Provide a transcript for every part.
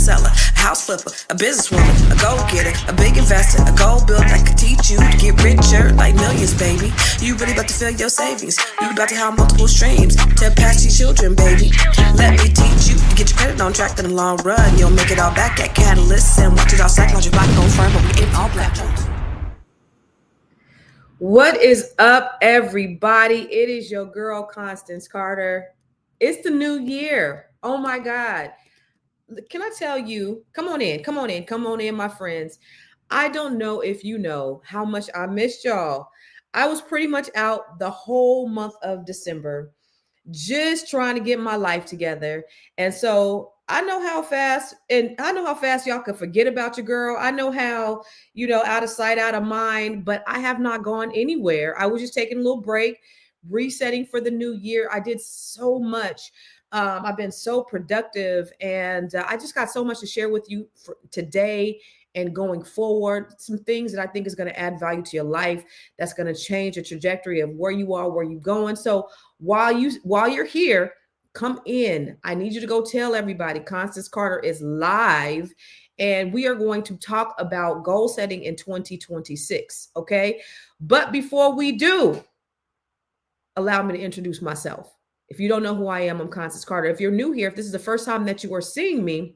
seller, a house flipper, a businesswoman, a go-getter, a big investor, a goal builder that could teach you to get richer like millions, baby. You really about to fill your savings. You about to have multiple streams to pass your children, baby. Let me teach you to get your credit on track in the long run. You'll make it all back at Catalyst and watch it all psychology black home firm, but we ain't all black homes. What is up, everybody? It is your girl, Constance Carter. It's the new year. Oh my God. Can I tell you, come on in, my friends. I don't know if you know how much I missed y'all. I was pretty much out the whole month of December, just trying to get my life together. And so I know how fast y'all can forget about your girl. I know how, out of sight, out of mind, but I have not gone anywhere. I was just taking a little break, resetting for the new year. I did so much. I've been so productive, and I just got so much to share with you for today and going forward. Some things that I think is going to add value to your life, that's going to change the trajectory of where you are, where you're going. So while you're here, come in. I need you to go tell everybody Constance Carter is live, and we are going to talk about goal setting in 2026. Okay. But before we do, allow me to introduce myself. If you don't know who I am, I'm Constance Carter. If you're new here, if this is the first time that you are seeing me,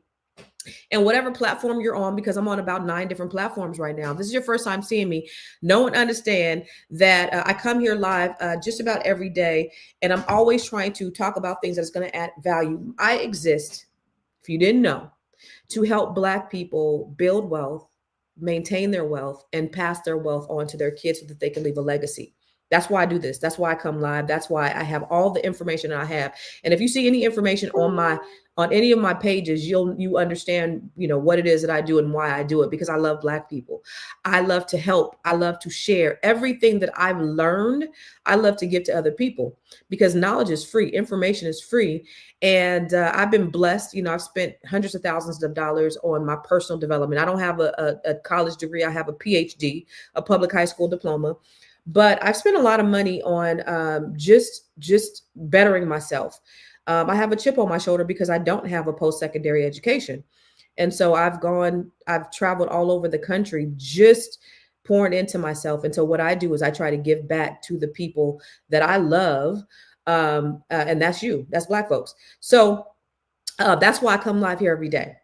and whatever platform you're on, because I'm on about 9 different platforms right now, if this is your first time seeing me, know and understand that I come here live just about every day, and I'm always trying to talk about things that's going to add value. I exist, if you didn't know, to help Black people build wealth, maintain their wealth, and pass their wealth on to their kids so that they can leave a legacy. That's why I do this. That's why I come live. That's why I have all the information I have. And if you see any information on any of my pages, you understand, what it is that I do and why I do it, because I love Black people. I love to help. I love to share everything that I've learned. I love to give to other people, because knowledge is free. Information is free. And I've been blessed. I've spent hundreds of thousands of dollars on my personal development. I don't have a college degree. I have a PhD, a public high school diploma. But I've spent a lot of money on just bettering myself. I have a chip on my shoulder because I don't have a post-secondary education. And so I've traveled all over the country just pouring into myself. And so what I do is I try to give back to the people that I love. And that's you. That's Black folks. So that's why I come live here every day.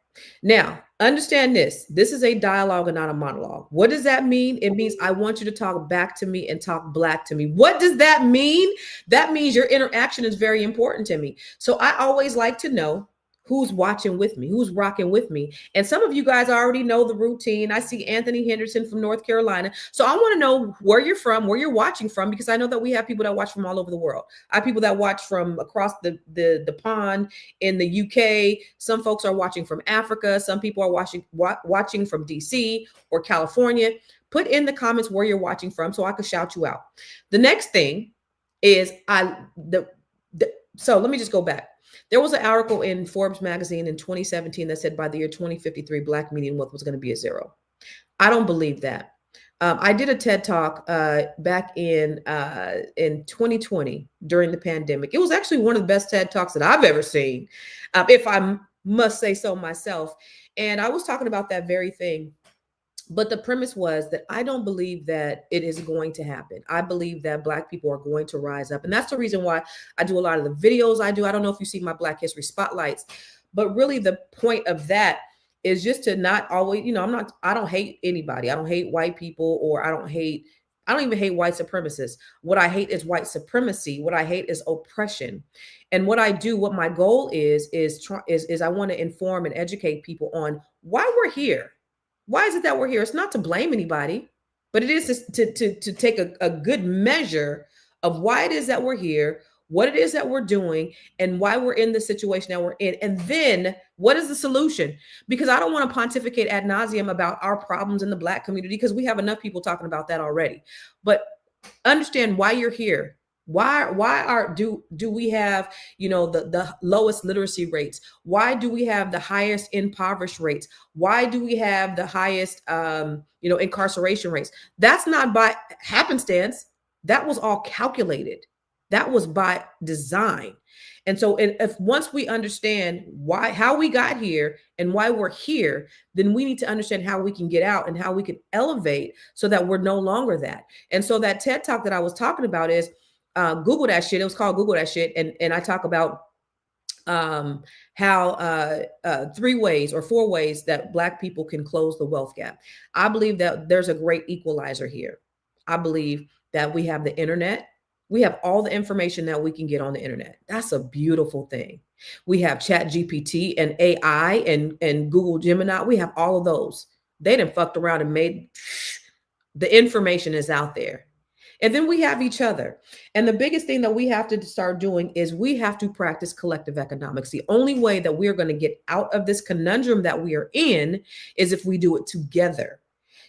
Now, understand this. This is a dialogue and not a monologue. What does that mean? It means I want you to talk back to me and talk Black to me. What does that mean? That means your interaction is very important to me. So I always like to know who's watching with me, who's rocking with me. And some of you guys already know the routine. I see Anthony Henderson from North Carolina. So I want to know where you're from, where you're watching from, because I know that we have people that watch from all over the world. I have people that watch from across the pond in the UK. Some folks are watching from Africa. Some people are watching from DC or California. Put in the comments where you're watching from so I can shout you out. The next thing is so let me just go back. There was an article in Forbes magazine in 2017 that said by the year 2053, Black median wealth was going to be a 0. I don't believe that. I did a TED talk back in 2020 during the pandemic. It was actually one of the best TED talks that I've ever seen, if I must say so myself. And I was talking about that very thing. But the premise was that I don't believe that it is going to happen. I believe that Black people are going to rise up. And that's the reason why I do a lot of the videos I do. I don't know if you see my Black History Spotlights, but really the point of that is just to not always, I don't hate anybody. I don't hate white people, or I don't even hate white supremacists. What I hate is white supremacy. What I hate is oppression. And what my goal is I want to inform and educate people on why we're here. Why is it that we're here? It's not to blame anybody, but it is to take a good measure of why it is that we're here, what it is that we're doing, and why we're in the situation that we're in. And then what is the solution? Because I don't want to pontificate ad nauseum about our problems in the Black community, because we have enough people talking about that already. But understand why you're here. Why do we have, the lowest literacy rates? Why do we have the highest impoverished rates? Why do we have the highest, incarceration rates? That's not by happenstance. That was all calculated. That was by design. And so if once we understand why, how we got here and why we're here, then we need to understand how we can get out and how we can elevate so that we're no longer that. And so that TED talk that I was talking about is Google that shit. It was called Google that shit. And I talk about um, how 3 ways or 4 ways that Black people can close the wealth gap. I believe that there's a great equalizer here. I believe that we have the internet. We have all the information that we can get on the internet. That's a beautiful thing. We have Chat GPT and AI and Google Gemini. We have all of those. They done fucked around and made the information is out there. And then we have each other. And the biggest thing that we have to start doing is we have to practice collective economics. The only way that we're going to get out of this conundrum that we are in is if we do it together.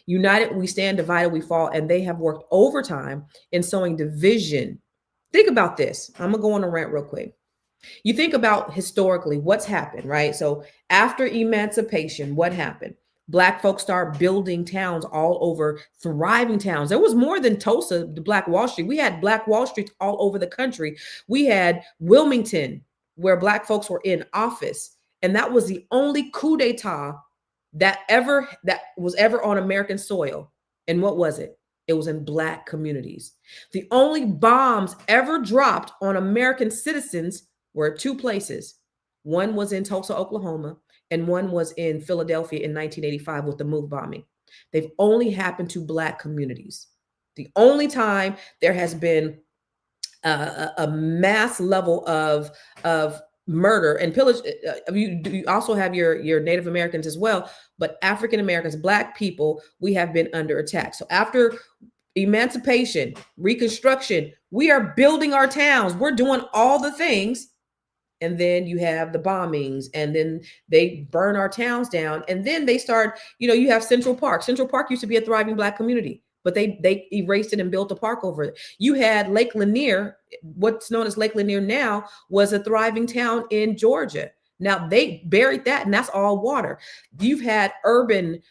United, we stand, divided, we fall. And they have worked overtime in sowing division. Think about this. I'm going to go on a rant real quick. You think about historically what's happened, right? So after emancipation, what happened? Black folks start building towns all over, thriving towns. There was more than Tulsa, the Black Wall Street. We had Black Wall Street all over the country. We had Wilmington, where Black folks were in office. And that was the only coup d'etat that was ever on American soil. And what was it? It was in Black communities. The only bombs ever dropped on American citizens were 2 places. One was in Tulsa, Oklahoma, and one was in Philadelphia in 1985 with the MOVE bombing. They've only happened to Black communities. The only time there has been a mass level of murder and pillage. You also have your Native Americans as well, but African Americans, Black people, we have been under attack. So after emancipation, Reconstruction, we are building our towns. We're doing all the things. And then you have the bombings, and then they burn our towns down. And then they start, you have Central Park. Central Park used to be a thriving Black community, but they erased it and built a park over it. You had Lake Lanier, what's known as Lake Lanier now, was a thriving town in Georgia. Now they buried that, and that's all water. You've had urban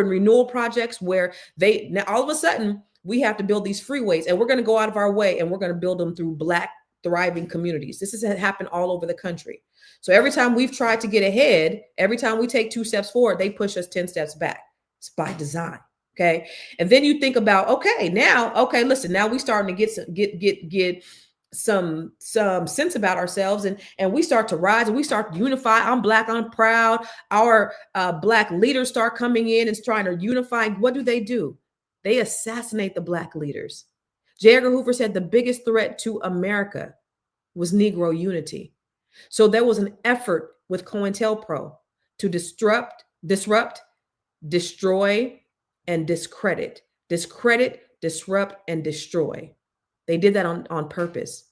renewal projects where now all of a sudden we have to build these freeways, and we're going to go out of our way and we're going to build them through Black thriving communities. This has happened all over the country. So every time we've tried to get ahead, every time we take 2 steps forward, they push us 10 steps back. It's by design. Okay. And then you think about, listen, now we starting to get some sense about ourselves, and we start to rise and we start to unify. I'm Black, I'm proud. Our Black leaders start coming in and trying to unify. What do? They assassinate the Black leaders. J. Edgar Hoover said the biggest threat to America was Negro unity. So there was an effort with COINTELPRO to disrupt, destroy, and discredit. Discredit, disrupt, and destroy. They did that on purpose.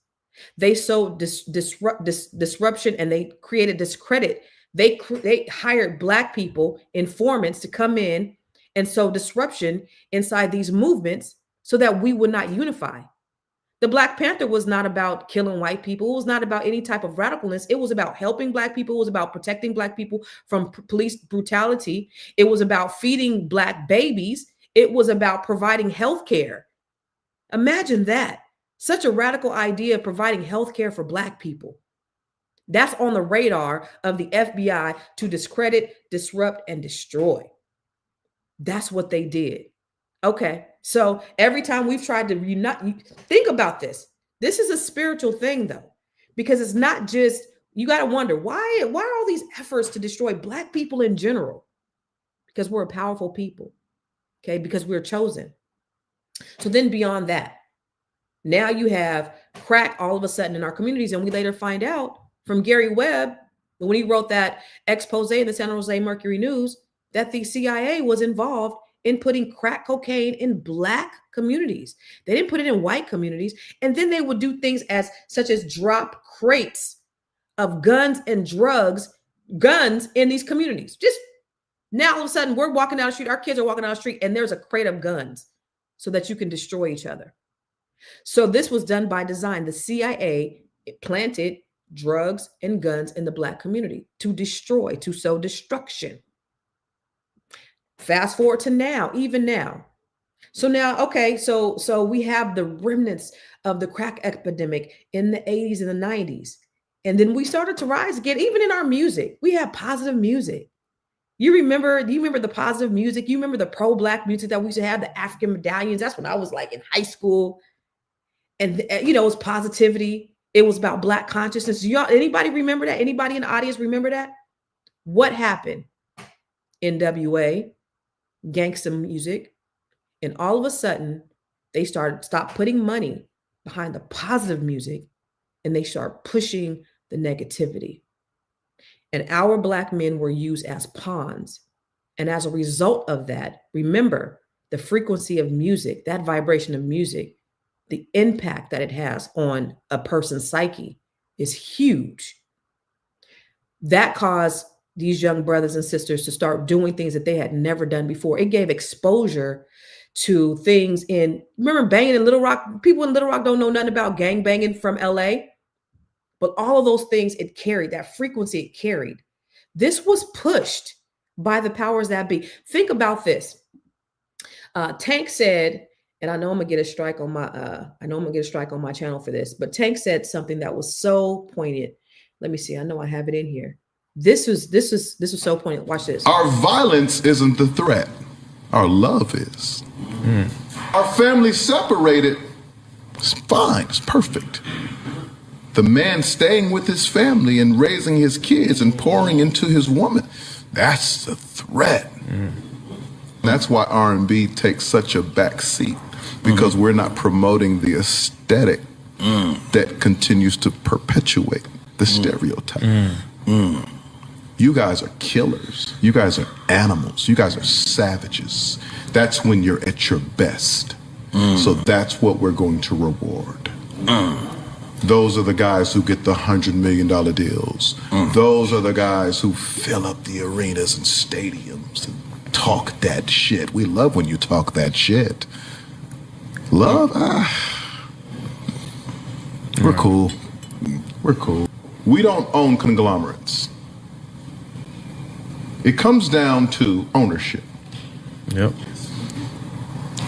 They sowed disruption, and they created discredit. They hired Black people, informants, to come in and sow disruption inside these movements so that we would not unify. The Black Panther was not about killing white people. It was not about any type of radicalness. It was about helping Black people. It was about protecting Black people from police brutality. It was about feeding Black babies. It was about providing health care. Imagine that. Such a radical idea of providing health care for Black people. That's on the radar of the FBI to discredit, disrupt, and destroy. That's what they did. Okay. So every time we've tried to unite, think about this. This is a spiritual thing, though, because it's not just, you got to wonder why are all these efforts to destroy Black people in general? Because we're a powerful people. Okay. Because we're chosen. So then beyond that, now you have crack all of a sudden in our communities. And we later find out from Gary Webb, when he wrote that expose in the San Jose Mercury News, that the CIA was involved in putting crack cocaine in Black communities. They didn't put it in white communities. And then they would do things such as drop crates of guns and guns in these communities. Just now, all of a sudden, we're walking down the street, our kids are walking down the street, and there's a crate of guns so that you can destroy each other. So this was done by design. The CIA planted drugs and guns in the Black community to destroy, to sow destruction. Fast forward to now, even now, So now, okay, so we have the remnants of the crack epidemic in the 80s and the 90s. And then we started to rise again, even in our music. We have positive music. Do you remember the positive music? You remember the pro-black music that we used to have, the African medallions? That's when I was like in high school. And it was positivity. It was about black consciousness. Y'all, anybody remember that? Anybody in the audience remember that? What happened? NWA, gangsta music, and all of a sudden, they stopped putting money behind the positive music and they start pushing the negativity. And our black men were used as pawns. And as a result of that, remember the frequency of music, that vibration of music, the impact that it has on a person's psyche is huge. That caused these young brothers and sisters to start doing things that they had never done before. It gave exposure to things remember banging in Little Rock? People in Little Rock don't know nothing about gang banging from LA, but all of those things it carried, that frequency it carried. This was pushed by the powers that be. Think about this. Tank said, and I know I'm gonna get a strike on my channel for this, but Tank said something that was so poignant. Let me see. I know I have it in here. This was so poignant. Watch this. Our violence isn't the threat. Our love is. Our family separated. It's fine. It's perfect. The man staying with his family and raising his kids and pouring into his woman. That's the threat. That's why R&B takes such a back seat, because we're not promoting the aesthetic that continues to perpetuate the stereotype. You guys are killers. You guys are animals. You guys are savages. That's when you're at your best. So that's what we're going to reward. Those are the guys who get the $100 million deals. Those are the guys who fill up the arenas and stadiums and talk that shit. We love when you talk that shit. Love? We're cool. We're cool. We don't own conglomerates. It comes down to ownership. Yep.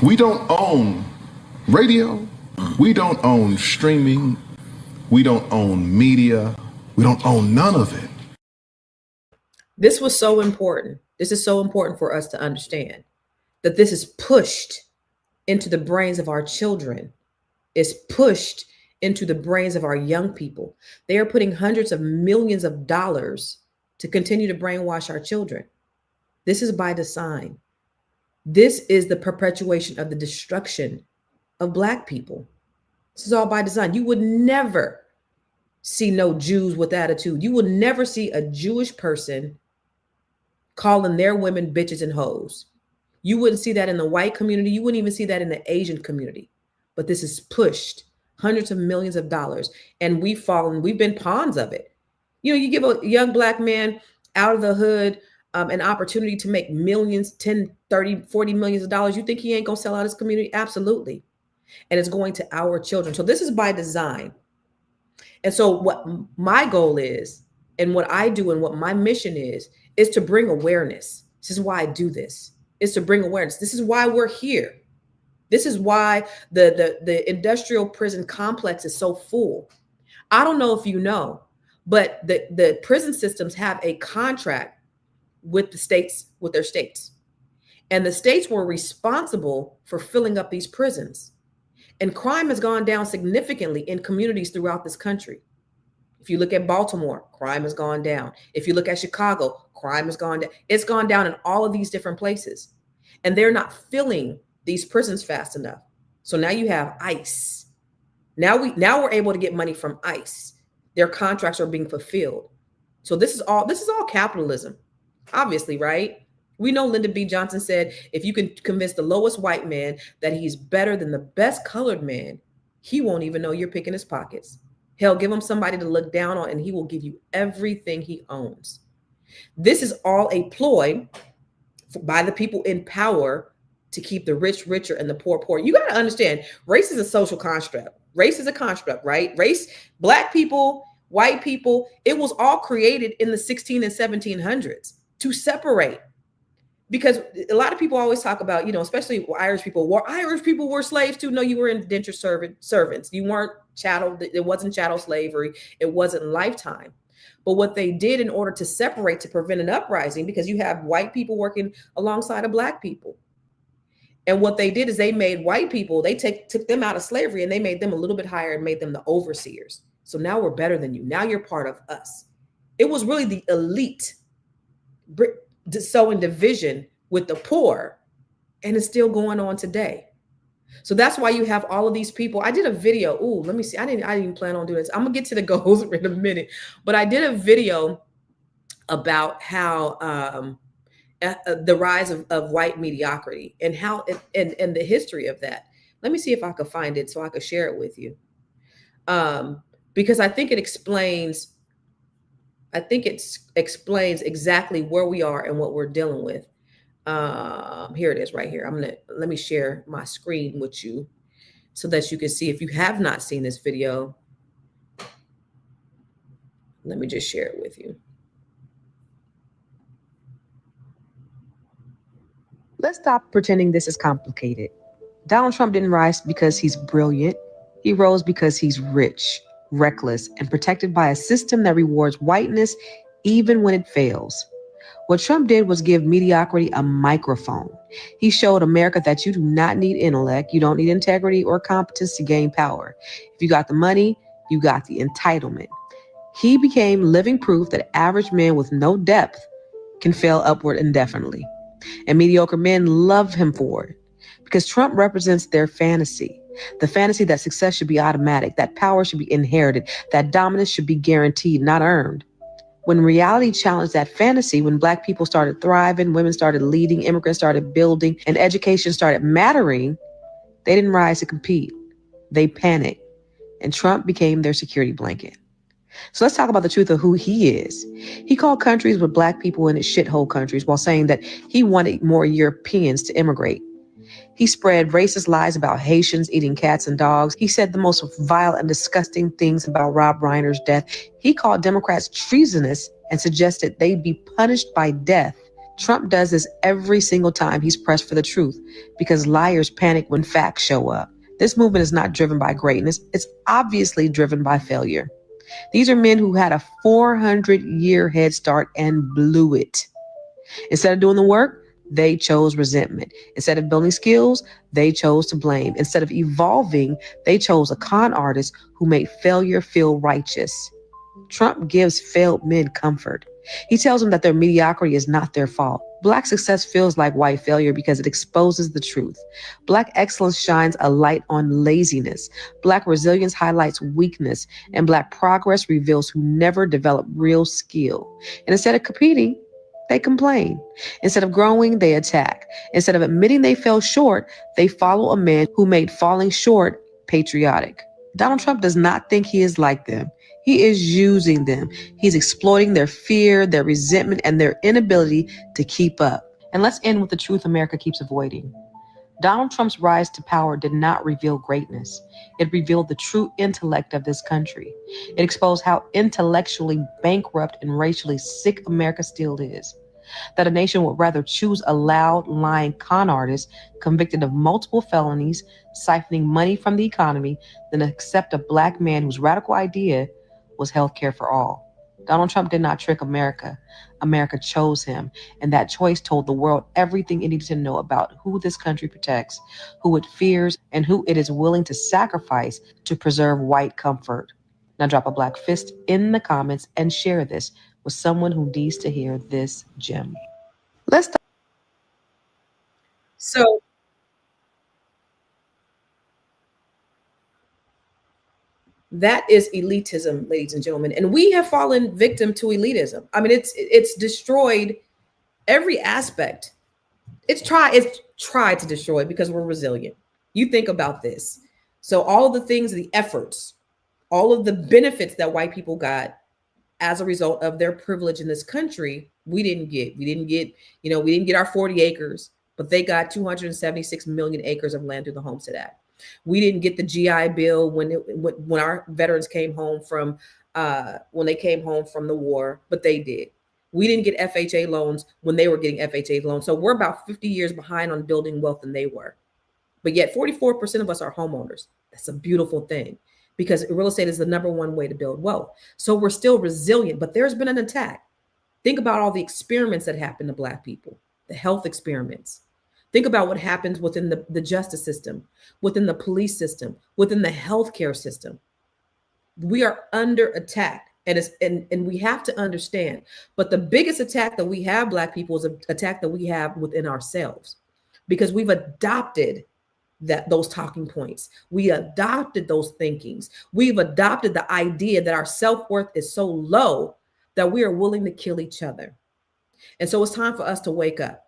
We don't own radio. We don't own streaming. We don't own media. We don't own none of it. This was so important. This is so important for us to understand that this is pushed into the brains of our children. It's pushed into the brains of our young people. They are putting hundreds of millions of dollars to continue to brainwash our children. This is by design. This is the perpetuation of the destruction of Black people. This is all by design. You would never see no Jews with attitude. You would never see a Jewish person calling their women bitches and hoes. You wouldn't see that in the white community. You wouldn't even see that in the Asian community. But this is pushed hundreds of millions of dollars. And we've been pawns of it. You give a young Black man out of the hood an opportunity to make millions, 10, 30, 40 millions of dollars. You think he ain't going to sell out his community? Absolutely. And it's going to our children. So this is by design. And so what my goal is, and what I do, and what my mission is to bring awareness. This is why I do this, is to bring awareness. This is why we're here. This is why the industrial prison complex is so full. I don't know if you know, but the prison systems have a contract with the states, with their states. And the states were responsible for filling up these prisons. And crime has gone down significantly in communities throughout this country. If you look at Baltimore, crime has gone down. If you look at Chicago, crime has gone down. It's gone down in all of these different places. And they're not filling these prisons fast enough. So now you have ICE. Now we're able to get money from ICE. Their contracts are being fulfilled. So this is all capitalism, obviously, right? We know Lyndon B. Johnson said, if you can convince the lowest white man that he's better than the best colored man, he won't even know you're picking his pockets. Hell, give him somebody to look down on and he will give you everything he owns. This is all a ploy by the people in power to keep the rich richer and the poor poor. You got to understand, race is a social construct. Race is a construct, right? Race, Black people, white people, it was all created in the 16 and 1700s to separate. because a lot of people always talk about, especially Irish people. Irish people were slaves too. No, you were indentured servants. You weren't chattel. It wasn't chattel slavery. It wasn't lifetime. But what they did in order to separate, to prevent an uprising, because you have white people working alongside of black people. And what they did is they made white people, they took them out of slavery and they made them a little bit higher and made them the overseers. So now we're better than you. Now you're part of us. It was really the elite sowing division with the poor, and it's still going on today. So that's why you have all of these people. I did a video. Ooh, let me see. I didn't even plan on doing this. I'm gonna get to the goals in a minute, but I did a video about how the rise of white mediocrity and how and the history of that. Let me see if I could find it so I could share it with you, because I think it explains. I think it explains exactly where we are and what we're dealing with. Here it is right here. Let me share my screen with you so that you can see. If you have not seen this video, let me just share it with you. Let's stop pretending this is complicated. Donald Trump didn't rise because he's brilliant. He rose because he's rich, reckless, and protected by a system that rewards whiteness even when it fails. What Trump did was give mediocrity a microphone. He showed America that you do not need intellect, you don't need integrity or competence to gain power. If you got the money, you got the entitlement. He became living proof that average men with no depth can fail upward indefinitely. And mediocre men love him for it, because Trump represents their fantasy. The fantasy that success should be automatic, that power should be inherited, that dominance should be guaranteed, not earned. When reality challenged that fantasy, when Black people started thriving, women started leading, immigrants started building, and education started mattering, they didn't rise to compete. They panicked, and Trump became their security blanket. So let's talk about the truth of who he is. He called countries with Black people in it shithole countries while saying that he wanted more Europeans to immigrate. He spread racist lies about Haitians eating cats and dogs. He said the most vile and disgusting things about Rob Reiner's death. He called Democrats treasonous and suggested they'd be punished by death. Trump does this every single time he's pressed for the truth, because liars panic when facts show up. This movement is not driven by greatness. It's obviously driven by failure. These are men who had a 400-year head start and blew it. Instead of doing the work, they chose resentment. Instead of building skills, they chose to blame. Instead of evolving, they chose a con artist who made failure feel righteous. Trump gives failed men comfort. He tells them that their mediocrity is not their fault. Black success feels like white failure because it exposes the truth. Black excellence shines a light on laziness. Black resilience highlights weakness. And Black progress reveals who never developed real skill. And instead of competing, they complain. Instead of growing, they attack. Instead of admitting they fell short, they follow a man who made falling short patriotic. Donald Trump does not think he is like them. He is using them. He's exploiting their fear, their resentment, and their inability to keep up. And let's end with the truth America keeps avoiding. Donald Trump's rise to power did not reveal greatness. It revealed the true intellect of this country. It exposed how intellectually bankrupt and racially sick America still is. That a nation would rather choose a loud, lying con artist convicted of multiple felonies, siphoning money from the economy, than accept a Black man whose radical idea was health care for all. Donald Trump did not trick America. America chose him, and that choice told the world everything it needed to know about who this country protects, who it fears, and who it is willing to sacrifice to preserve white comfort. Now drop a Black fist in the comments and share this with someone who needs to hear this gem. So that is elitism, ladies and gentlemen. And we have fallen victim to elitism. I mean, it's destroyed every aspect. It's tried to destroy, because we're resilient. You think about this. So all of the things, the efforts, all of the benefits that white people got as a result of their privilege in this country, we didn't get. We didn't get our 40 acres, but they got 276 million acres of land through the Homestead Act. We didn't get the GI Bill when our veterans came home from the war, but they did. We didn't get FHA loans when they were getting FHA loans. So we're about 50 years behind on building wealth than they were. But yet 44% of us are homeowners. That's a beautiful thing, because real estate is the number one way to build wealth. So we're still resilient, but there's been an attack. Think about all the experiments that happen to Black people, the health experiments. Think about what happens within the justice system, within the police system, within the healthcare system. We are under attack. And we have to understand. But the biggest attack that we have, Black people, is an attack that we have within ourselves, because we've adopted those talking points. We adopted those thinkings. We've adopted the idea that our self-worth is so low that we are willing to kill each other. And so it's time for us to wake up.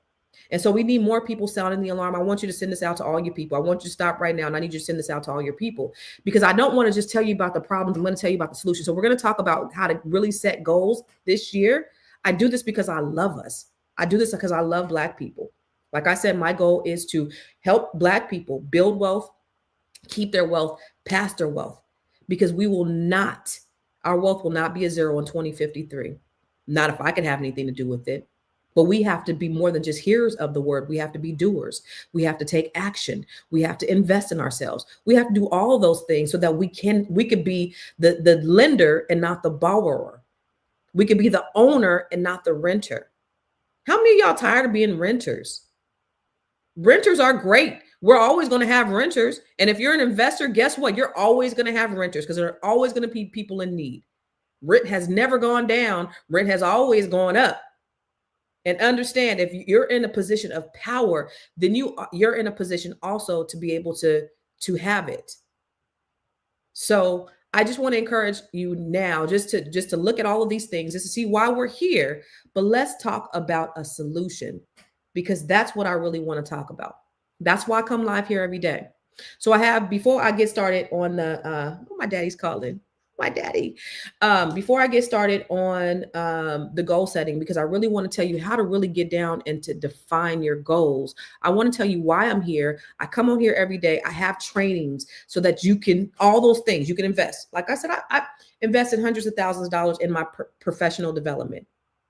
And so we need more people sounding the alarm. I want you to send this out to all your people. I want you to stop right now, and I need you to send this out to all your people, because I don't want to just tell you about the problems. I'm going to tell you about the solution. So we're going to talk about how to really set goals this year. I do this because I love us. I do this because I love Black people. Like I said, my goal is to help Black people build wealth, keep their wealth, pass their wealth, because our wealth will not be a zero in 2053. Not if I can have anything to do with it. But we have to be more than just hearers of the word. We have to be doers. We have to take action. We have to invest in ourselves. We have to do all of those things so that we could be the lender and not the borrower. We could be the owner and not the renter. How many of y'all tired of being renters? Renters are great. We're always going to have renters. And if you're an investor, guess what? You're always going to have renters, because there are always going to be people in need. Rent has never gone down. Rent has always gone up. And understand, if you're in a position of power, then you're in a position also to be able to have it. So I just want to encourage you now just to look at all of these things, just to see why we're here. But let's talk about a solution, because that's what I really want to talk about. That's why I come live here every day. So before I get started on my daddy's calling. My daddy. Before I get started on the goal setting, because I really want to tell you how to really get down and to define your goals. I want to tell you why I'm here. I come on here every day. I have trainings so that you can, all those things you can invest. Like I said, I invested hundreds of thousands of dollars in my professional development.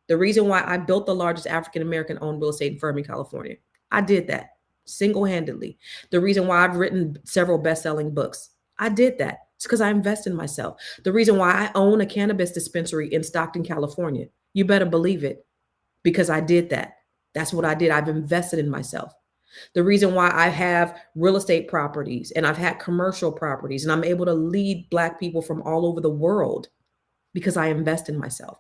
The reason why I built the largest African-American owned real estate firm in California, I did that single-handedly. The reason why I've written several best-selling books, I did that. It's because I invest in myself. The reason why I own a cannabis dispensary in Stockton, California, you better believe it, because I did that. That's what I did. I've invested in myself. The reason why I have real estate properties and I've had commercial properties and I'm able to lead Black people from all over the world, because I invest in myself.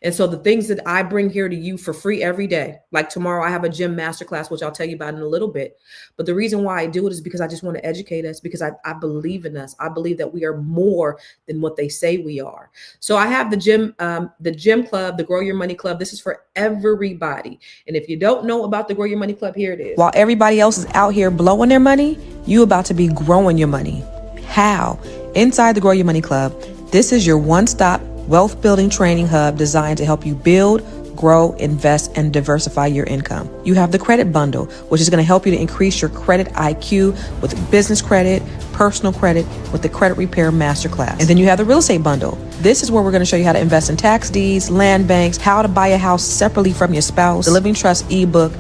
And so the things that I bring here to you for free every day, like tomorrow I have a gym masterclass, which I'll tell you about in a little bit. But the reason why I do it is because I just want to educate us, because I believe in us. I believe that we are more than what they say we are. So I have the gym club, the Grow Your Money Club. This is for everybody. And if you don't know about the Grow Your Money Club, here it is. While everybody else is out here blowing their money, you about to be growing your money. How? Inside the Grow Your Money Club, this is your one-stop wealth building training hub designed to help you build, grow, invest, and diversify your income. You have the credit bundle, which is going to help you to increase your credit IQ with business credit, personal credit, with the credit repair masterclass. And then you have the real estate bundle. This is where we're going to show you how to invest in tax deeds, land banks, how to buy a house separately from your spouse, the Living Trust ebook,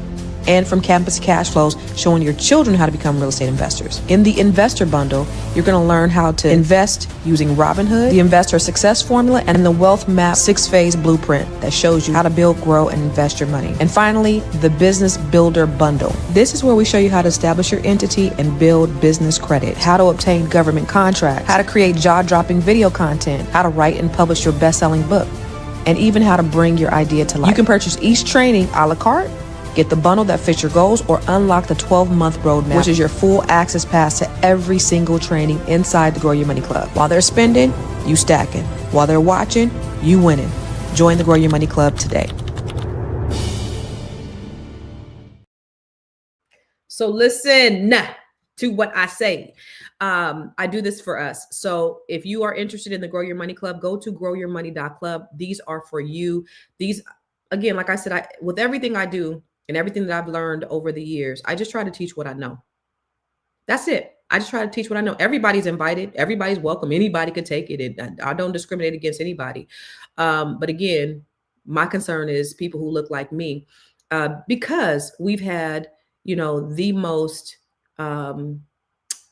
and from Campus Cash Flows, showing your children how to become real estate investors. In the investor bundle, you're going to learn how to invest using Robinhood, the investor success formula, and the wealth map 6-phase blueprint that shows you how to build, grow, and invest your money. And finally, the business builder bundle. This is where we show you how to establish your entity and build business credit, how to obtain government contracts, how to create jaw-dropping video content, how to write and publish your best-selling book, and even how to bring your idea to life. You can purchase each training a la carte, get the bundle that fits your goals, or unlock the 12-month roadmap, which is your full access pass to every single training inside the Grow Your Money Club. While they're spending, you stacking. While they're watching, you winning. Join the Grow Your Money Club today. So listen to what I say. I do this for us. So if you are interested in the Grow Your Money Club, go to growyourmoney.club. These are for you. These, again, like I said, with everything I do, and everything that I've learned over the years, I just try to teach what I know. That's it. I just try to teach what I know. Everybody's invited. Everybody's welcome. Anybody could take it. I don't discriminate against anybody. But again, My concern is people who look like me, because we've had, the most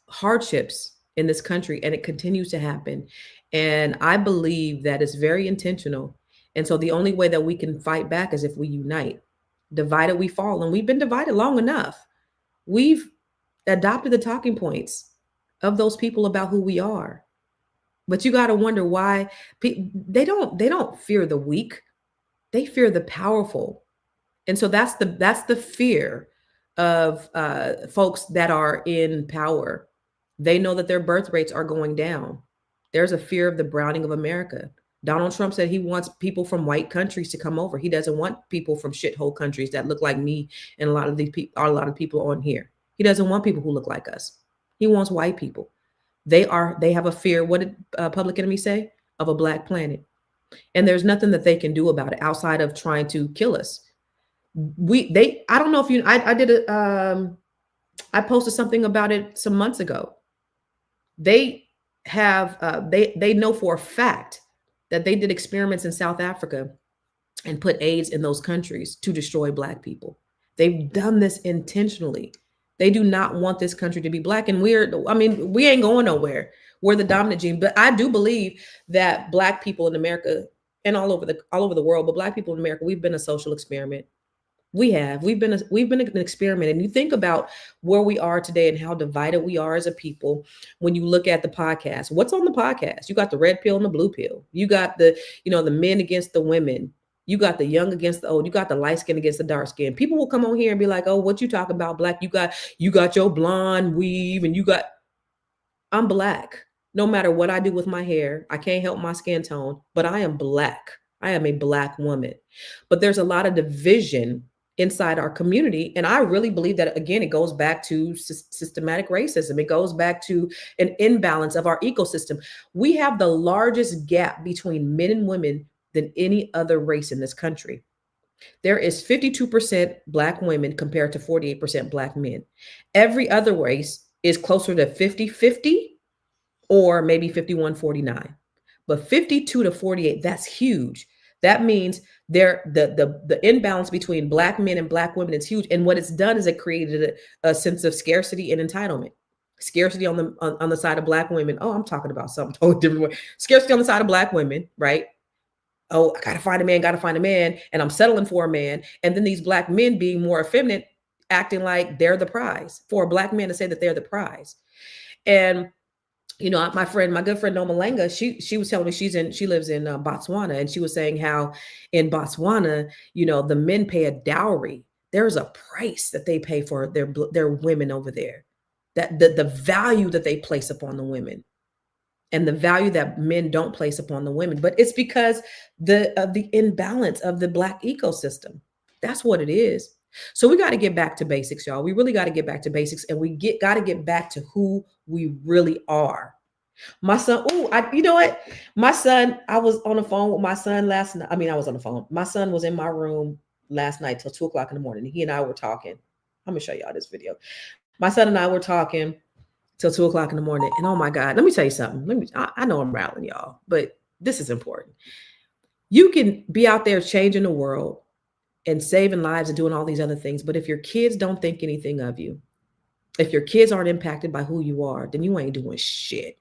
hardships in this country, and it continues to happen. And I believe that it's very intentional. And so the only way that we can fight back is if we unite. Divided we fall, and we've been divided long enough. We've adopted the talking points of those people about who we are. But you got to wonder why they don't fear the weak. They fear the powerful. And so that's the fear of folks that are in power. They know that their birth rates are going down. There's a fear of the browning of America. Donald Trump said he wants people from white countries to come over. He doesn't want people from shithole countries that look like me and a lot of these people, a lot of people on here. He doesn't want people who look like us. He wants white people. They have a fear. What did Public Enemy say? Of a black planet. And there's nothing that they can do about it outside of trying to kill us. I don't know if you, I posted something about it some months ago. They have, they know for a fact that they did experiments in South Africa and put AIDS in those countries to destroy black people. They've done this intentionally. They do not want this country to be black. And we ain't going nowhere. We're the dominant gene. But I do believe that black people in America and all over the world, but black people in America, we've been a social experiment. We've been an experiment. And you think about where we are today and how divided we are as a people. When you look at the podcast, what's on the podcast? You got the red pill and the blue pill. You got the men against the women. You got the young against the old. You got the light skin against the dark skin. People will come on here and be like, "Oh, what you talking about, black? You got your blonde weave, and I'm black. No matter what I do with my hair, I can't help my skin tone, but I am black. I am a black woman." But there's a lot of division inside our community. And I really believe that, again, it goes back to systematic racism. It goes back to an imbalance of our ecosystem. We have the largest gap between men and women than any other race in this country. There is 52% black women compared to 48% black men. Every other race is closer to 50-50 or maybe 51-49. But 52 to 48, that's huge. That means the imbalance between black men and black women is huge. And what it's done is it created a sense of scarcity and entitlement. Scarcity on the side of black women. Oh, I'm talking about something totally different. Scarcity on the side of black women, right? Oh, I gotta find a man, and I'm settling for a man. And then these black men being more effeminate, acting like they're the prize. For a black man to say that they're the prize. And my good friend Noma Lenga, she was telling me she lives in Botswana, and she was saying how in Botswana, the men pay a dowry. There's a price that they pay for their women over there. That the value that they place upon the women, and the value that men don't place upon the women. But it's because of the imbalance of the black ecosystem. That's what it is. So we got to get back to basics, y'all. We really got to get back to basics, and we got to get back to who we really are. My son, you know what? My son, I was on the phone with my son last night. I was on the phone. My son was in my room last night till 2:00 in the morning. He and I were talking. I'm gonna show y'all this video. My son and I were talking till 2:00 in the morning. And oh my God, let me tell you something. I know I'm rattling y'all, but this is important. You can be out there changing the world and saving lives and doing all these other things. But if your kids don't think anything of you, if your kids aren't impacted by who you are, then you ain't doing shit.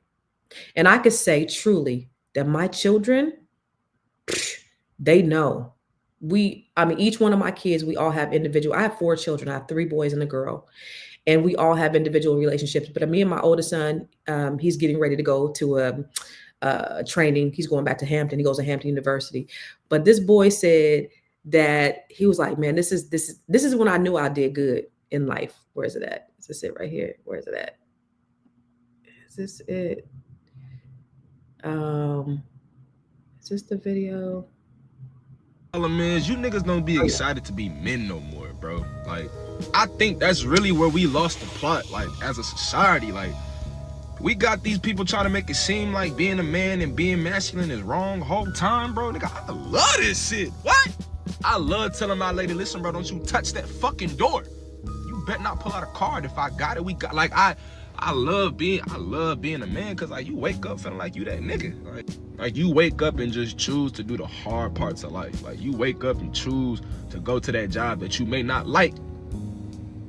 And I could say truly that my children, they know. Each one of my kids, we all have individual. I have 4 children. I have 3 boys and a girl. And we all have individual relationships. But me and my oldest son, he's getting ready to go to a training. He's going back to Hampton. He goes to Hampton University. But this boy said that he was like, man, this is when I knew I did good in life. Where is it at? Is this it right here? Where is it at? Is this it? Is this the video? Problem is, you niggas don't be excited to be men no more, bro. Like, I think that's really where we lost the plot, like, as a society. Like, we got these people trying to make it seem like being a man and being masculine is wrong the whole time, bro. Nigga, I love this shit. What? I love telling my lady, listen, bro, don't you touch that fucking door. You better not pull out a card if I got it. I I love being a man, cause like you wake up feeling like you that nigga. Like you wake up and just choose to do the hard parts of life. Like you wake up and choose to go to that job that you may not like,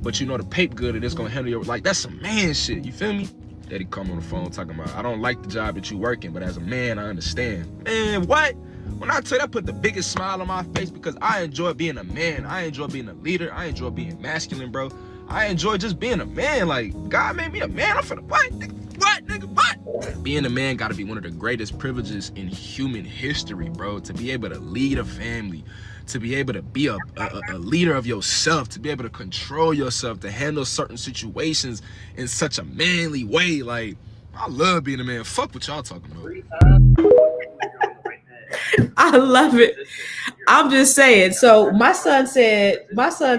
but you know the paper good and it's gonna handle your, like, that's some man shit, you feel me? Daddy come on the phone talking about, I don't like the job that you working, but as a man, I understand. Man, what? When I tell you, I put the biggest smile on my face because I enjoy being a man. I enjoy being a leader. I enjoy being masculine, bro. I enjoy just being a man. Like, God made me a man. I'm finna, what? What, nigga, what? Being a man gotta be one of the greatest privileges in human history, bro. To be able to lead a family, to be able to be a leader of yourself, to be able to control yourself, to handle certain situations in such a manly way. Like, I love being a man. Fuck what y'all talking about. I love it. I'm just saying. So my son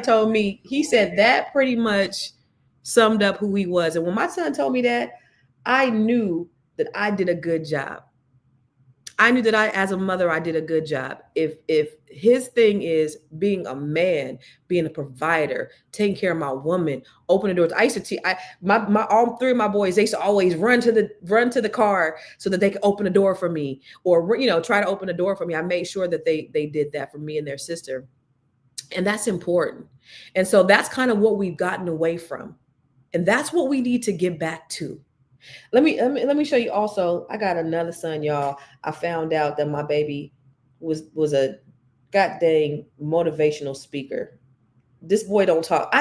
told me, he said that pretty much summed up who he was. And when my son told me that, I knew that I did a good job. I knew that as a mother, I did a good job. If his thing is being a man, being a provider, taking care of my woman, opening doors. I used to my all three of my boys, they used to always run to the car so that they could open the door for me, or try to open the door for me. I made sure that they did that for me and their sister. And that's important. And so that's kind of what we've gotten away from. And that's what we need to get back to. Let me show you also. I got another son, y'all. I found out that my baby was a goddamn motivational speaker. This boy don't talk.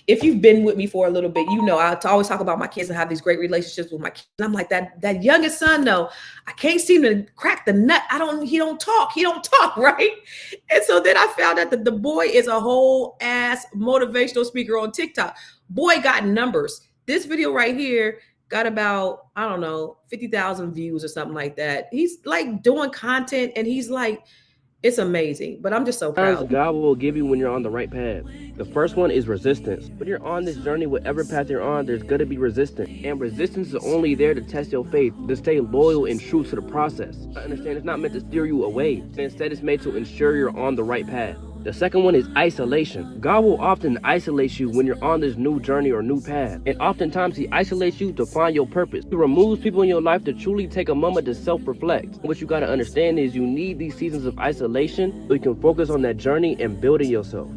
If you've been with me for a little bit, I always talk about my kids and have these great relationships with my kids. And I'm like, that youngest son, though, I can't seem to crack the nut. He don't talk, right? And so then I found out that the boy is a whole ass motivational speaker on TikTok. Boy got numbers. This video right here got about, I don't know, 50,000 views or something like that. He's like doing content and he's like, it's amazing. But I'm just so proud. God will give you when you're on the right path. The first one is resistance. When you're on this journey, whatever path you're on, there's going to be resistance. And resistance is only there to test your faith, to stay loyal and true to the process. I understand it's not meant to steer you away. Instead, it's made to ensure you're on the right path. The second one is isolation. God will often isolate you when you're on this new journey or new path. And oftentimes he isolates you to find your purpose. He removes people in your life to truly take a moment to self-reflect. What you got to understand is you need these seasons of isolation so you can focus on that journey and building yourself.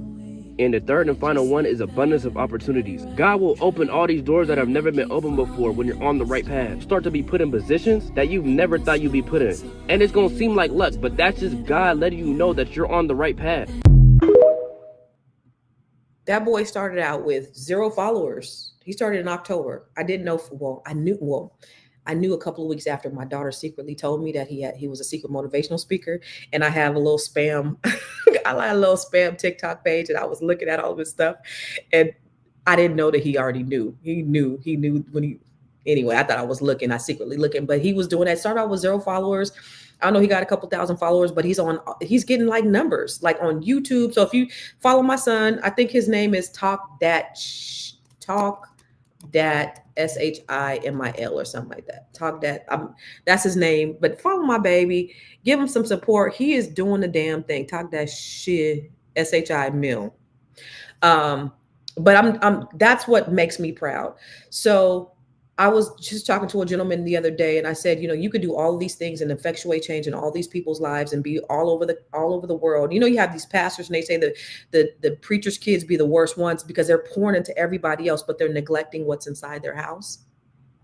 And the third and final one is abundance of opportunities. God will open all these doors that have never been opened before when you're on the right path. Start to be put in positions that you've never thought you'd be put in. And it's going to seem like luck, but that's just God letting you know that you're on the right path. That boy started out with 0 followers. He started in October. I didn't know, I knew a couple of weeks after my daughter secretly told me that he was a secret motivational speaker. And I have a little spam, TikTok page, and I was looking at all of his stuff. And I didn't know that he already knew. He knew anyway, I thought I was secretly looking, but he was doing that. Started out with 0 followers. I know he got a couple thousand followers, but he's getting like numbers, like on YouTube. So if you follow my son, I think his name is Talk Dat SHIMIL or something like that. Talk Dat, that's his name. But follow my baby, give him some support. He is doing the damn thing. Talk Dat shit SHIMIL. But that's what makes me proud. So I was just talking to a gentleman the other day, and I said, you could do all of these things and effectuate change in all these people's lives and be all over the world. You have these pastors, and they say that the preachers' kids be the worst ones because they're pouring into everybody else, but they're neglecting what's inside their house.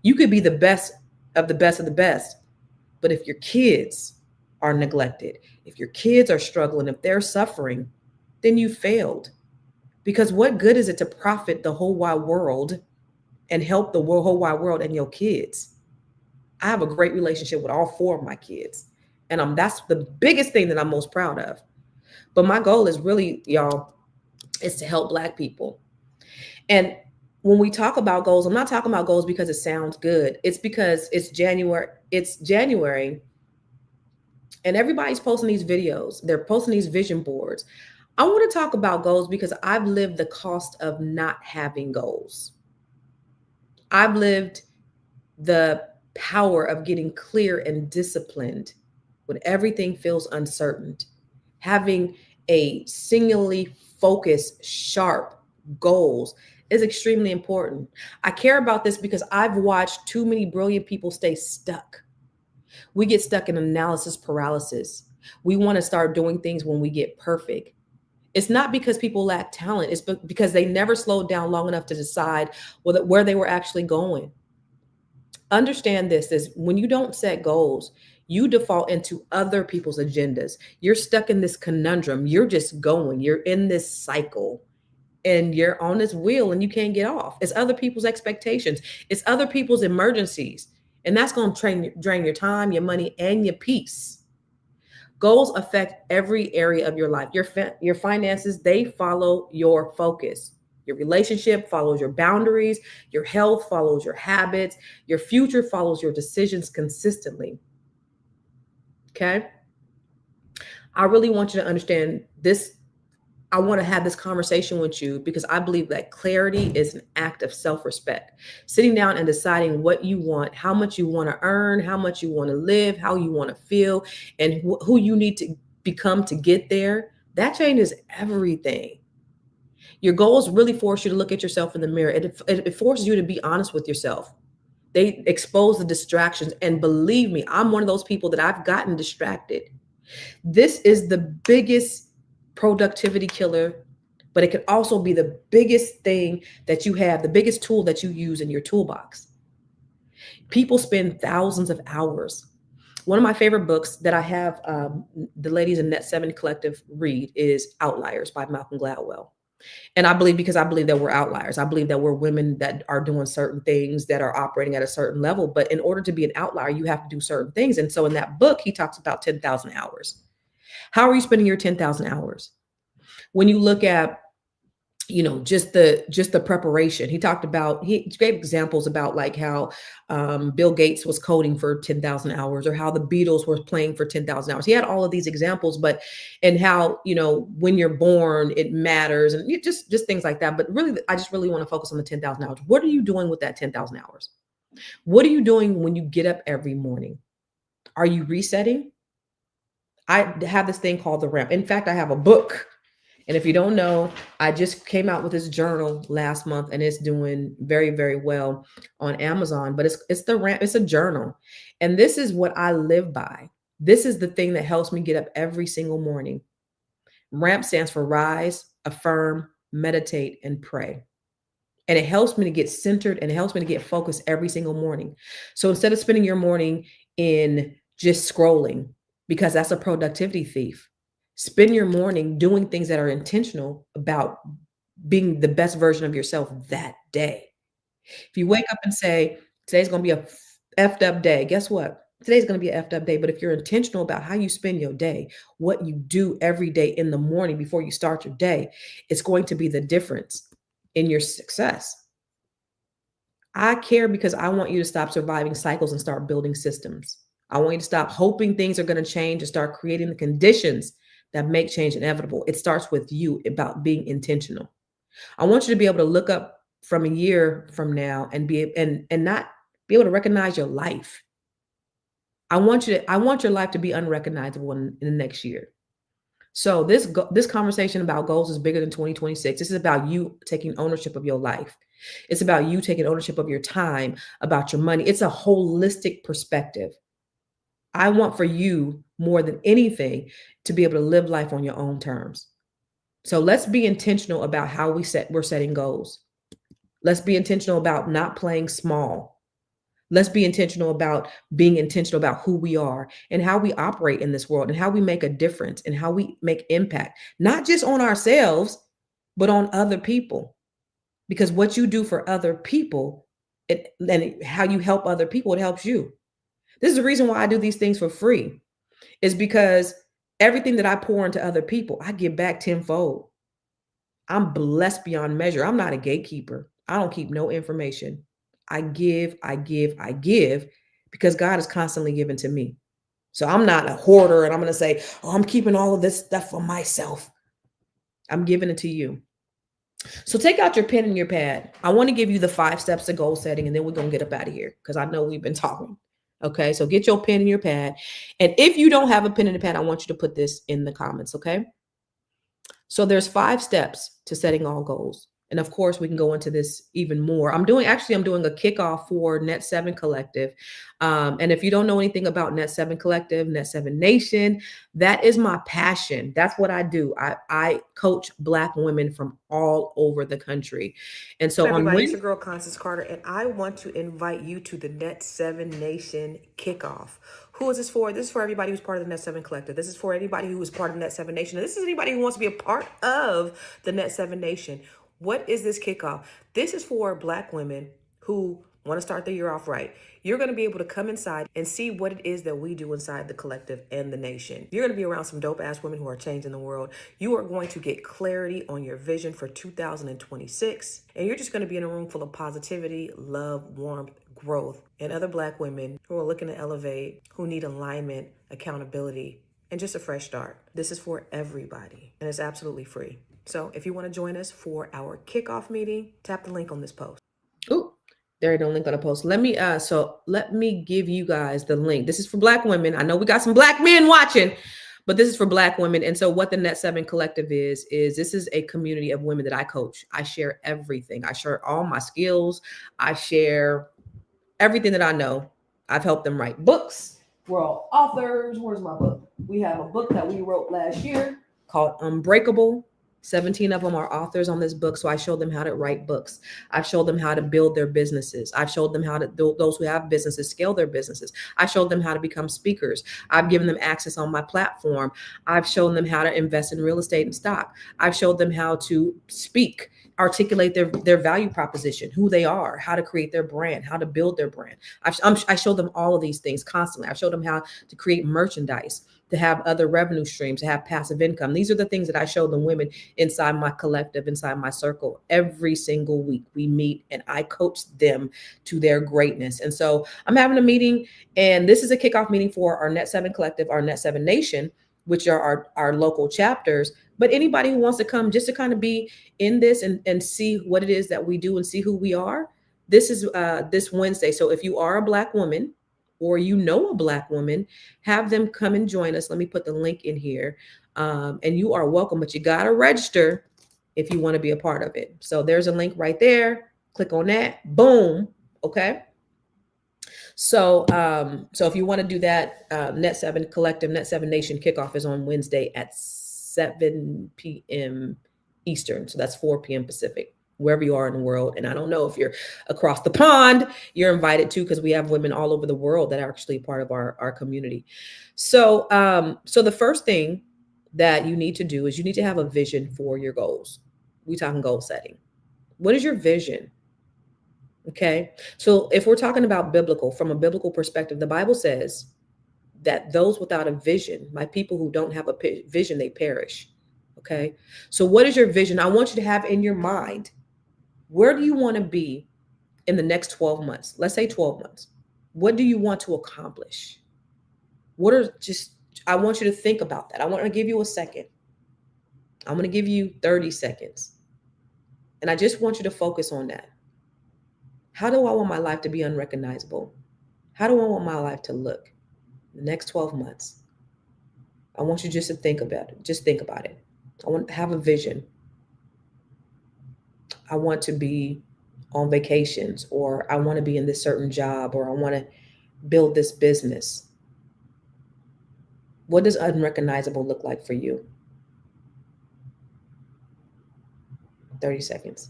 You could be the best of the best of the best, but if your kids are neglected, if your kids are struggling, if they're suffering, then you failed. Because what good is it to profit the whole wide world and help the whole wide world and your kids? I have a great relationship with all 4 of my kids. And that's the biggest thing that I'm most proud of. But my goal is really, y'all, is to help Black people. And when we talk about goals, I'm not talking about goals because it sounds good. It's because it's January and everybody's posting these videos. They're posting these vision boards. I want to talk about goals because I've lived the cost of not having goals. I've lived the power of getting clear and disciplined when everything feels uncertain. Having a singularly focused, sharp goals, is extremely important. I care about this because I've watched too many brilliant people stay stuck. We get stuck in analysis paralysis. We want to start doing things when we get perfect. It's not because people lack talent, it's because they never slowed down long enough to decide where they were actually going. Understand this is when you don't set goals, you default into other people's agendas. You're stuck in this conundrum. You're just going, you're in this cycle and you're on this wheel and you can't get off. It's other people's expectations, it's other people's emergencies. And that's going to drain your time, your money, and your peace. Goals affect every area of your life. Your finances, they follow your focus. Your relationship follows your boundaries. Your health follows your habits. Your future follows your decisions consistently. Okay? I really want you to understand this. I want to have this conversation with you because I believe that clarity is an act of self-respect. Sitting down and deciding what you want, how much you want to earn, how much you want to live, how you want to feel, and who you need to become to get there, that changes everything. Your goals really force you to look at yourself in the mirror. It forces you to be honest with yourself. They expose the distractions. And believe me, I'm one of those people that I've gotten distracted. This is the biggest productivity killer, but it can also be the biggest thing that you have, the biggest tool that you use in your toolbox. People spend thousands of hours. One of my favorite books that I have the ladies in Net 7 Collective read is Outliers by Malcolm Gladwell. And I believe that we're outliers. I believe that we're women that are doing certain things, that are operating at a certain level. But in order to be an outlier, you have to do certain things. And so in that book, he talks about 10,000 hours. How are you spending your 10,000 hours? When you look at, just the preparation, he gave examples about like how Bill Gates was coding for 10,000 hours or how the Beatles were playing for 10,000 hours. He had all of these examples, and how, when you're born, it matters and just things like that. But really, I just really want to focus on the 10,000 hours. What are you doing with that 10,000 hours? What are you doing when you get up every morning? Are you resetting? I have this thing called the ramp. In fact, I have a book. And if you don't know, I just came out with this journal last month and it's doing very, very well on Amazon, but it's the ramp. It's a journal. And this is what I live by. This is the thing that helps me get up every single morning. RAMP stands for rise, affirm, meditate, and pray. And it helps me to get centered and it helps me to get focused every single morning. So instead of spending your morning in just scrolling, because that's a productivity thief, spend your morning doing things that are intentional about being the best version of yourself that day. If you wake up and say, today's going to be a effed up day, guess what? Today's going to be an effed up day. But if you're intentional about how you spend your day, what you do every day in the morning before you start your day, it's going to be the difference in your success. I care because I want you to stop surviving cycles and start building systems. I want you to stop hoping things are going to change and start creating the conditions that make change inevitable. It starts with you about being intentional. I want you to be able to look up from a year from now and not be able to recognize your life. I want your life to be unrecognizable in the next year. So this conversation about goals is bigger than 2026. This is about you taking ownership of your life. It's about you taking ownership of your time, about your money. It's a holistic perspective. I want for you more than anything to be able to live life on your own terms. So let's be intentional about how we're setting goals. Let's be intentional about not playing small. Let's be intentional about being intentional about who we are and how we operate in this world and how we make a difference and how we make impact, not just on ourselves, but on other people. Because what you do for other people and how you help other people, it helps you. This is the reason why I do these things for free, is because everything that I pour into other people, I give back tenfold. I'm blessed beyond measure. I'm not a gatekeeper. I don't keep no information. I give because God is constantly giving to me. So I'm not a hoarder and I'm going to say, oh, I'm keeping all of this stuff for myself. I'm giving it to you. So take out your pen and your pad. I want to give you the 5 steps to goal setting, and then we're going to get up out of here because I know we've been talking. Okay, so get your pen and your pad. And if you don't have a pen and a pad, I want you to put this in the comments, okay? So there's 5 steps to setting all goals. And of course, we can go into this even more. I'm doing a kickoff for Net 7 Collective. And if you don't know anything about Net 7 Collective, Net 7 Nation, that is my passion. That's what I do. I coach Black women from all over the country. And so Everybody, on it's your girl Constance Carter, and I want to invite you to the Net 7 Nation kickoff. Who is this for? This is for everybody who's part of the Net 7 Collective. This is for anybody who is part of Net 7 Nation. This is anybody who wants to be a part of the Net 7 Nation. What is this kickoff? This is for Black women who want to start the year off right. You're going to be able to come inside and see what it is that we do inside the collective and the nation. You're going to be around some dope ass women who are changing the world. You are going to get clarity on your vision for 2026. And you're just going to be in a room full of positivity, love, warmth, growth, and other Black women who are looking to elevate, who need alignment, accountability, and just a fresh start. This is for everybody, and it's absolutely free. So if you want to join us for our kickoff meeting, tap the link on this post. Ooh, there ain't no link on the post. Let me give you guys the link. This is for Black women. I know we got some Black men watching, but this is for Black women. And so what the Net 7 Collective is this is a community of women that I coach. I share everything. I share all my skills. I share everything that I know. I've helped them write books. We're all authors. Where's my book? We have a book that we wrote last year called Unbreakable. 17 of them are authors on this book. So I showed them how to write books. I've showed them how to build their businesses. I've showed them how to, those who have businesses, scale their businesses. I showed them how to become speakers. I've given them access on my platform. I've shown them how to invest in real estate and stock. I've showed them how to speak, articulate their value proposition, who they are, how to create their brand, how to build their brand. I showed them all of these things constantly. I've showed them how to create merchandise, to have other revenue streams, to have passive income. These are the things that I show the women inside my collective, inside my circle. Every single week we meet and I coach them to their greatness. And so I'm having a meeting, and this is a kickoff meeting for our Net 7 Collective, our Net 7 Nation, which are our local chapters. But anybody who wants to come just to kind of be in this and see what it is that we do and see who we are, this is this Wednesday. So if you are a Black woman, or you know a Black woman, have them come and join us. Let me put the link in here. And you are welcome, but you got to register if you want to be a part of it. So there's a link right there. Click on that. Boom. Okay. So if you want to do that, Net 7 Collective, Net 7 Nation kickoff is on Wednesday at 7 p.m. Eastern. So that's 4 p.m. Pacific, wherever you are in the world. And I don't know if you're across the pond, you're invited too, because we have women all over the world that are actually part of our community. So the first thing that you need to do is you need to have a vision for your goals. We're talking goal setting. What is your vision? Okay. So if we're talking about from a biblical perspective, the Bible says that those without a vision, my people who don't have a vision, they perish. Okay. So what is your vision? I want you to have in your mind, where do you want to be in the next 12 months? Let's say 12 months. What do you want to accomplish? I want you to think about that. I want to give you a second. I'm going to give you 30 seconds. And I just want you to focus on that. How do I want my life to be unrecognizable? How do I want my life to look the next 12 months? I want you just to think about it. Just think about it. I want to have a vision. I want to be on vacations, or I want to be in this certain job, or I want to build this business. What does unrecognizable look like for you? 30 seconds.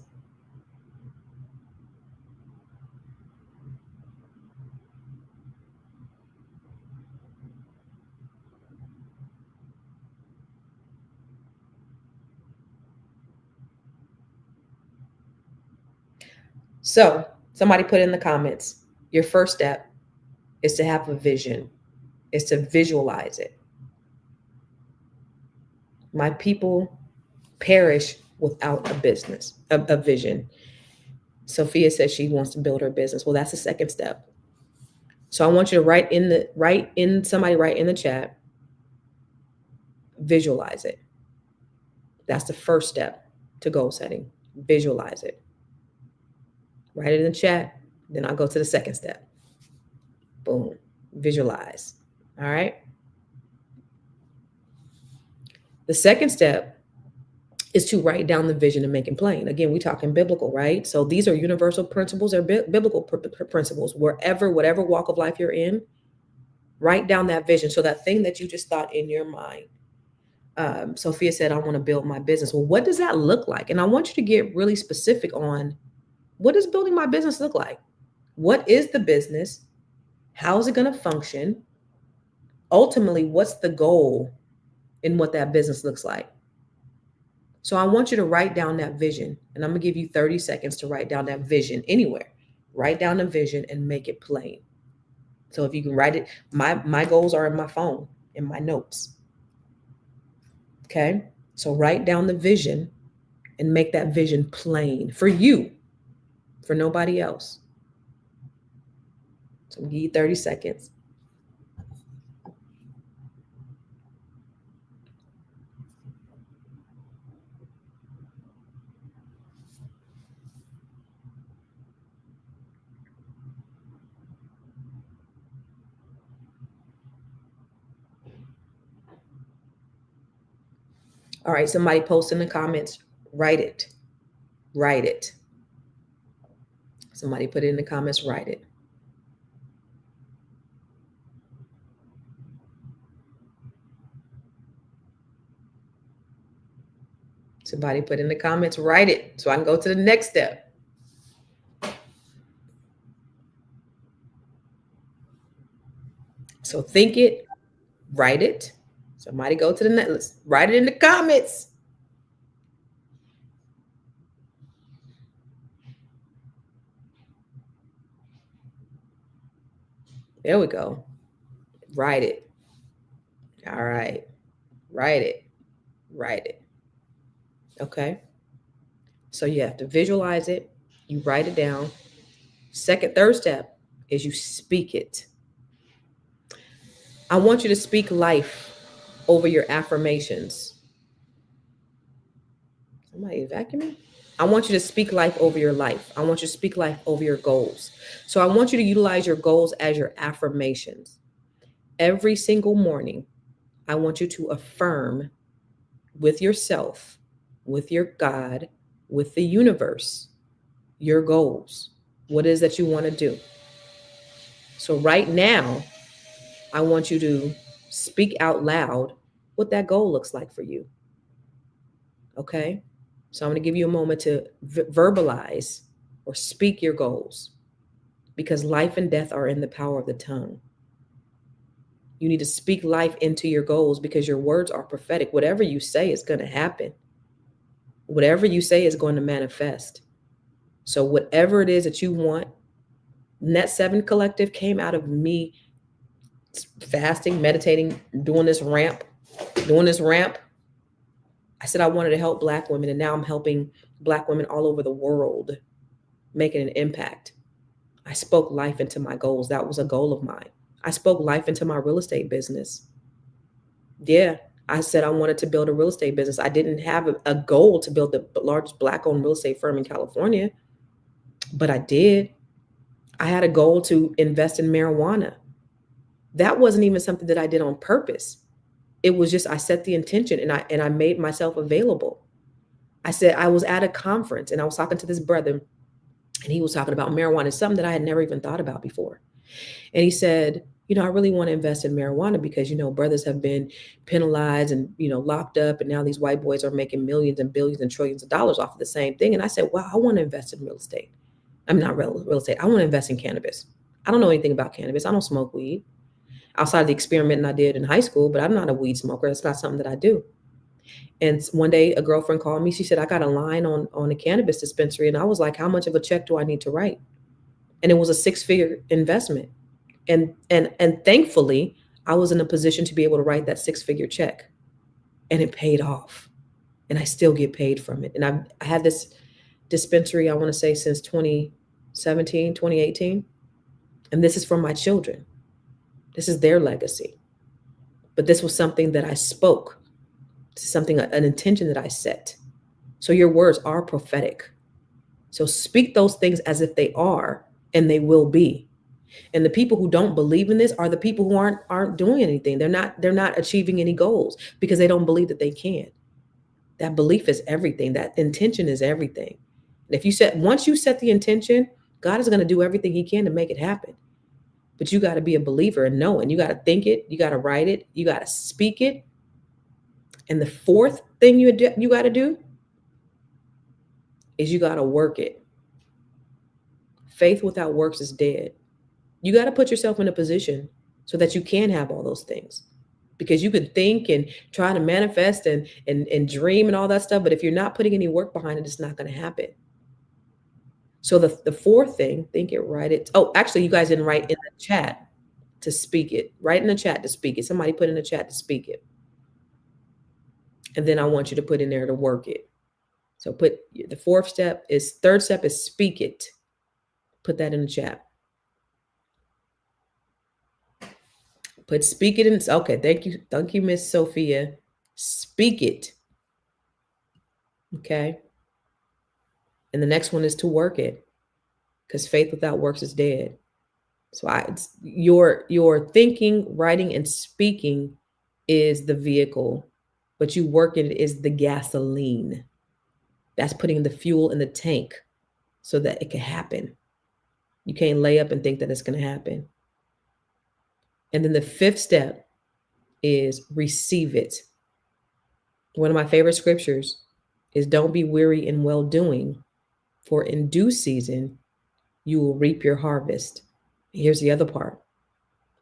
So somebody put in the comments, your first step is to have a vision, is to visualize it. My people perish without a vision. Sophia says she wants to build her business. Well, that's the second step. So I want you to write in the chat, visualize it. That's the first step to goal setting. Visualize it. Write it in the chat. Then I'll go to the second step. Boom. Visualize. All right. The second step is to write down the vision and make it plain. Again, we talking biblical, right? So these are universal principles, they're biblical principles. Whatever walk of life you're in, write down that vision. So that thing that you just thought in your mind. Sophia said, I want to build my business. Well, what does that look like? And I want you to get really specific on, what does building my business look like? What is the business? How is it going to function? Ultimately, what's the goal in what that business looks like? So I want you to write down that vision, and I'm going to give you 30 seconds to write down that vision anywhere. Write down the vision and make it plain. So if you can write it, my goals are in my phone, in my notes. Okay? So write down the vision and make that vision plain for you, for nobody else. So I'm going to give you 30 seconds. All right, somebody post in the comments, write it. Write it. Somebody put it in the comments, write it. Somebody put in the comments, write it, so I can go to the next step. So think it, write it. Somebody go to the next, let's write it in the comments. There we go. Write it. All right. Write it. Write it. Okay. So you have to visualize it. You write it down. Third step is you speak it. I want you to speak life over your affirmations. Somebody vacuuming? I want you to speak life over your life. I want you to speak life over your goals. So I want you to utilize your goals as your affirmations. Every single morning, I want you to affirm with yourself, with your God, with the universe, your goals, what it is that you want to do. So right now, I want you to speak out loud what that goal looks like for you. Okay? So I'm going to give you a moment to verbalize or speak your goals, because life and death are in the power of the tongue. You need to speak life into your goals, because your words are prophetic. Whatever you say is going to happen. Whatever you say is going to manifest. So whatever it is that you want, Net 7 Collective came out of me fasting, meditating, doing this ramp. I said I wanted to help Black women, and now I'm helping Black women all over the world, making an impact. I spoke life into my goals. That was a goal of mine. I spoke life into my real estate business. Yeah, I said I wanted to build a real estate business. I didn't have a goal to build the largest Black-owned real estate firm in California, but I did. I had a goal to invest in marijuana. That wasn't even something that I did on purpose. It was just, I set the intention and I made myself available. I said, I was at a conference and I was talking to this brother, and he was talking about marijuana. It's something that I had never even thought about before. And he said, I really want to invest in marijuana because, brothers have been penalized and, locked up. And now these white boys are making millions and billions and trillions of dollars off of the same thing. And I said, wow, I want to invest in real estate. I'm not real estate. I want to invest in cannabis. I don't know anything about cannabis. I don't smoke weed outside of the experimenting I did in high school, but I'm not a weed smoker. It's not something that I do. And one day a girlfriend called me. She said, I got a line on a cannabis dispensary. And I was like, how much of a check do I need to write? And it was a 6-figure investment. And thankfully, I was in a position to be able to write that 6-figure check, and it paid off, and I still get paid from it. And I had this dispensary, I want to say, since 2017, 2018. And this is for my children. This is their legacy. But this was something that I spoke, something, an intention that I set. So your words are prophetic. So speak those things as if they are, and they will be. And the people who don't believe in this are the people who aren't doing anything. They're not achieving any goals because they don't believe that they can. That belief is everything. That intention is everything. And once you set the intention, God is going to do everything he can to make it happen. But you got to be a believer and know it. You got to think it, you got to write it, you got to speak it. And the fourth thing you got to do is you got to work it. Faith without works is dead. You got to put yourself in a position so that you can have all those things. Because you could think and try to manifest and dream and all that stuff, but if you're not putting any work behind it, it's not going to happen. So the fourth thing, think it, write it. Oh, actually, you guys didn't write in the chat to speak it. Write in the chat to speak it. Somebody put in the chat to speak it. And then I want you to put in there to work it. So put the third step is speak it. Put that in the chat. Put speak it in. Okay, thank you. Thank you, Miss Sophia. Speak it. Okay. And the next one is to work it. Because faith without works is dead. So your thinking, writing, and speaking is the vehicle, but you working it is the gasoline. That's putting the fuel in the tank so that it can happen. You can't lay up and think that it's going to happen. And then the fifth step is receive it. One of my favorite scriptures is don't be weary in well-doing, for in due season you will reap your harvest. Here's the other part.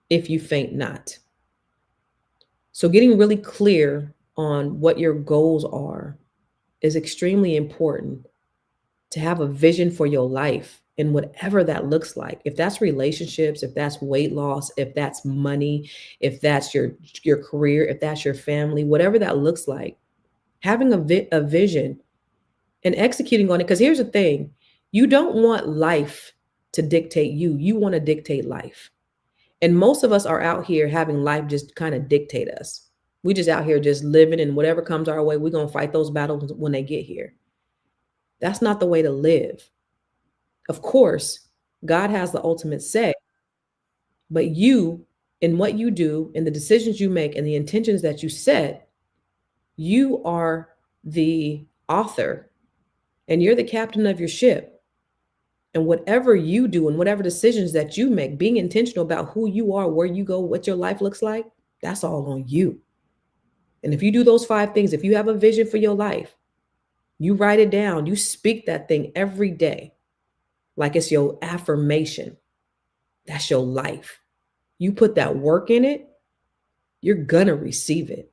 If you faint not. So getting really clear on what your goals are is extremely important, to have a vision for your life and whatever that looks like. If that's relationships, if that's weight loss, if that's money, if that's your career, if that's your family, whatever that looks like, having a vision and executing on it. Because here's the thing, you don't want life to dictate you. You want to dictate life. And most of us are out here having life just kind of dictate us. We just out here just living, and whatever comes our way, we're going to fight those battles when they get here. That's not the way to live. Of course, God has the ultimate say, but you, in what you do, and the decisions you make, and the intentions that you set, you are the author, and you're the captain of your ship. And whatever you do and whatever decisions that you make, being intentional about who you are, where you go, what your life looks like, that's all on you. And if you do those 5 things, if you have a vision for your life, you write it down, you speak that thing every day, like it's your affirmation. That's your life. You put that work in it, you're gonna receive it.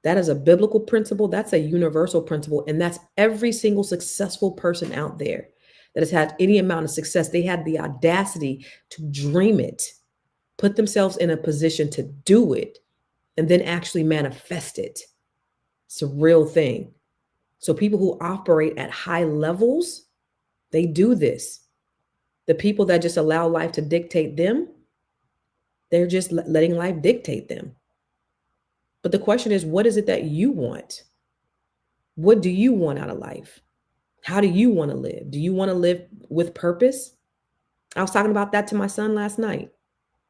That is a biblical principle. That's a universal principle. And that's every single successful person out there that has had any amount of success. They had the audacity to dream it, put themselves in a position to do it, and then actually manifest it. It's a real thing. So people who operate at high levels, they do this. The people that just allow life to dictate them, they're just letting life dictate them. But the question is, what is it that you want? What do you want out of life? How do you want to live? Do you want to live with purpose? I was talking about that to my son last night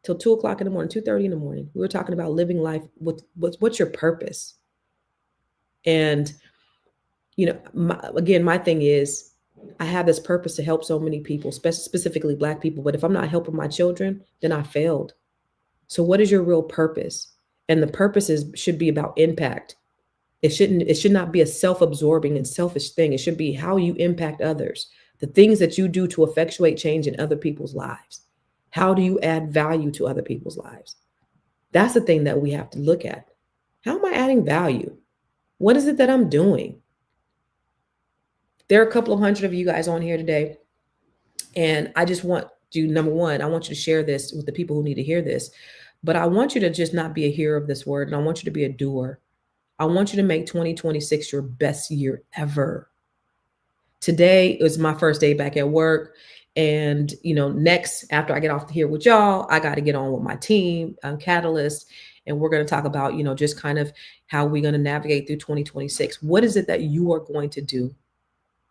till 2 o'clock in the morning, 2:30 in the morning. We were talking about living life with what's your purpose? And, you know, my thing is, I have this purpose to help so many people, specifically Black people. But if I'm not helping my children, then I failed. So what is your real purpose? And the purpose should be about impact. It should not be a self-absorbing and selfish thing. It should be how you impact others, the things that you do to effectuate change in other people's lives. How do you add value to other people's lives? That's the thing that we have to look at. How am I adding value? What is it that I'm doing? There are a couple of hundred of you guys on here today. And I just want you, number one, I want you to share this with the people who need to hear this. But I want you to just not be a hearer of this word. And I want you to be a doer. I want you to make 2026 your best year ever. Today is my first day back at work. And, you know, next, after I get off here with y'all, I got to get on with my team, Catalyst. And we're going to talk about, you know, just kind of how we're going to navigate through 2026. What is it that you are going to do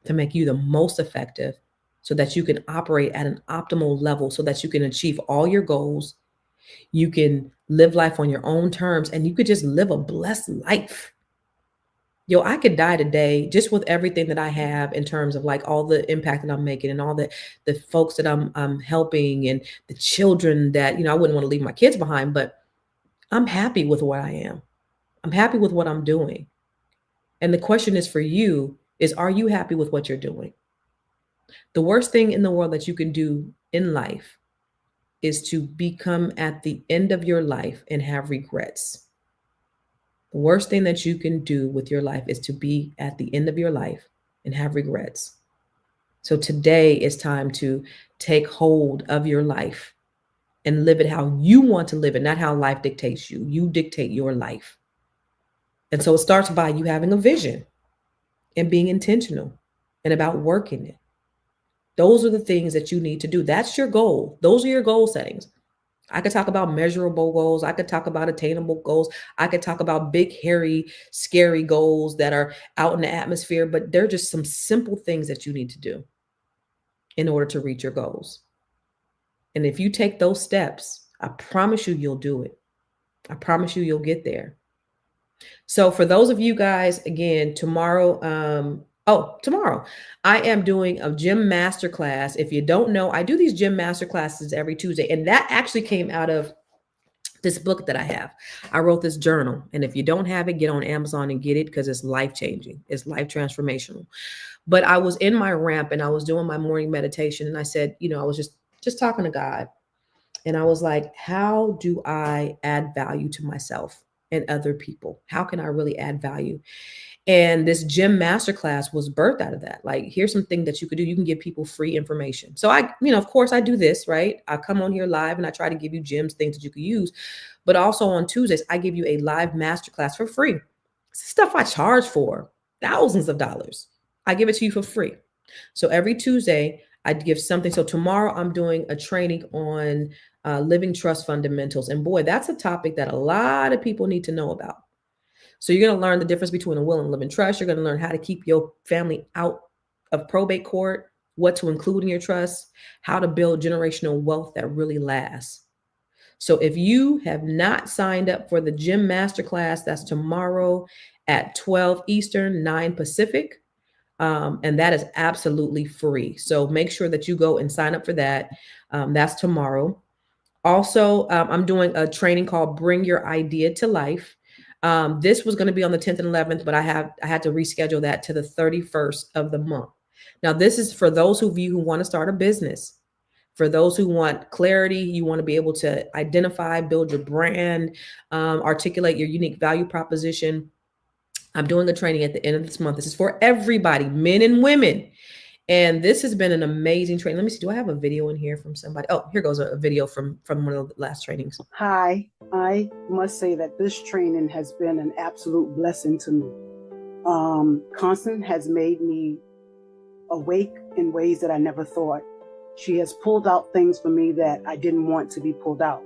to make you the most effective so that you can operate at an optimal level, so that you can achieve all your goals? You can live life on your own terms, and you could just live a blessed life. Yo, I could die today just with everything that I have in terms of like all the impact that I'm making and all the folks that I'm helping and the children that, I wouldn't want to leave my kids behind, but I'm happy with what I am. I'm happy with what I'm doing. And the question is for you is, are you happy with what you're doing? The worst thing in the world that you can do in life is to become at the end of your life and have regrets. The worst thing that you can do with your life is to be at the end of your life and have regrets. So today is time to take hold of your life and live it how you want to live it, not how life dictates you. You dictate your life. And so it starts by you having a vision and being intentional and about working it. Those are the things that you need to do. That's your goal. Those are your goal settings. I could talk about measurable goals. I could talk about attainable goals. I could talk about big, hairy, scary goals that are out in the atmosphere, but they're just some simple things that you need to do in order to reach your goals. And if you take those steps, I promise you, you'll do it. I promise you, you'll get there. So for those of you guys, again, tomorrow, I am doing a gym masterclass. If you don't know, I do these gym masterclasses every Tuesday. And that actually came out of this book that I have. I wrote this journal. And if you don't have it, get on Amazon and get it because it's life-changing. It's life transformational. But I was in my ramp and I was doing my morning meditation. And I said, I was just talking to God. And I was like, how do I add value to myself and other people? How can I really add value? And this gym masterclass was birthed out of that. Like, here's something that you could do. You can give people free information. So I, of course I do this, right? I come on here live and I try to give you gems, things that you could use. But also on Tuesdays, I give you a live masterclass for free. It's stuff I charge for thousands of dollars. I give it to you for free. So every Tuesday I give something. So tomorrow I'm doing a training on living trust fundamentals. And boy, that's a topic that a lot of people need to know about. So you're going to learn the difference between a will and living trust. You're going to learn how to keep your family out of probate court, what to include in your trust, how to build generational wealth that really lasts. So if you have not signed up for the gym masterclass, that's tomorrow at 12 Eastern, 9 Pacific. And that is absolutely free. So make sure that you go and sign up for that. That's tomorrow. Also, I'm doing a training called Bring Your Idea to Life. This was going to be on the 10th and 11th, but I had to reschedule that to the 31st of the month. Now, this is for those of you who want to start a business. For those who want clarity, you want to be able to identify, build your brand, articulate your unique value proposition. I'm doing a training at the end of this month. This is for everybody, men and women. And this has been an amazing training. Let me see. Do I have a video in here from somebody? Oh, here goes a video from one of the last trainings. Hi, I must say that this training has been an absolute blessing to me. Constance has made me awake in ways that I never thought. She has pulled out things for me that I didn't want to be pulled out.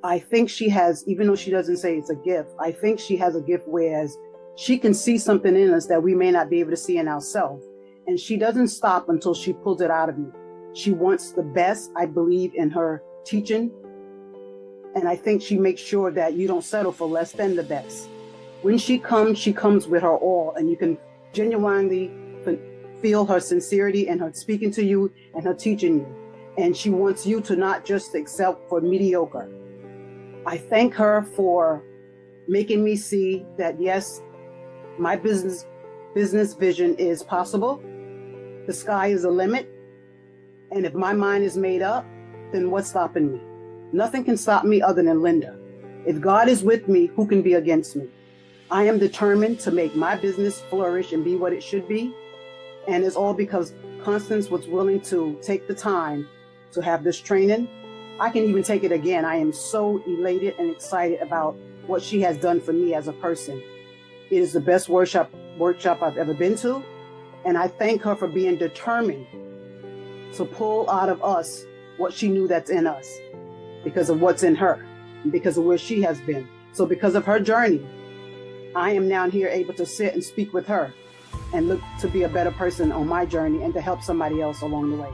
I think she has, even though she doesn't say it's a gift, I think she has a gift whereas she can see something in us that we may not be able to see in ourselves. And she doesn't stop until she pulls it out of you. She wants the best, I believe, in her teaching. And I think she makes sure that you don't settle for less than the best. When she comes with her all, and you can genuinely feel her sincerity and her speaking to you and her teaching you. And she wants you to not just accept for mediocre. I thank her for making me see that, yes, my business vision is possible. The sky is the limit. And if my mind is made up, then what's stopping me? Nothing can stop me other than Linda. If God is with me, who can be against me? I am determined to make my business flourish and be what it should be. And it's all because Constance was willing to take the time to have this training. I can even take it again. I am so elated and excited about what she has done for me as a person. It is the best workshop I've ever been to. And I thank her for being determined to pull out of us what she knew that's in us because of what's in her and because of where she has been. So because of her journey, I am now here able to sit and speak with her and look to be a better person on my journey and to help somebody else along the way.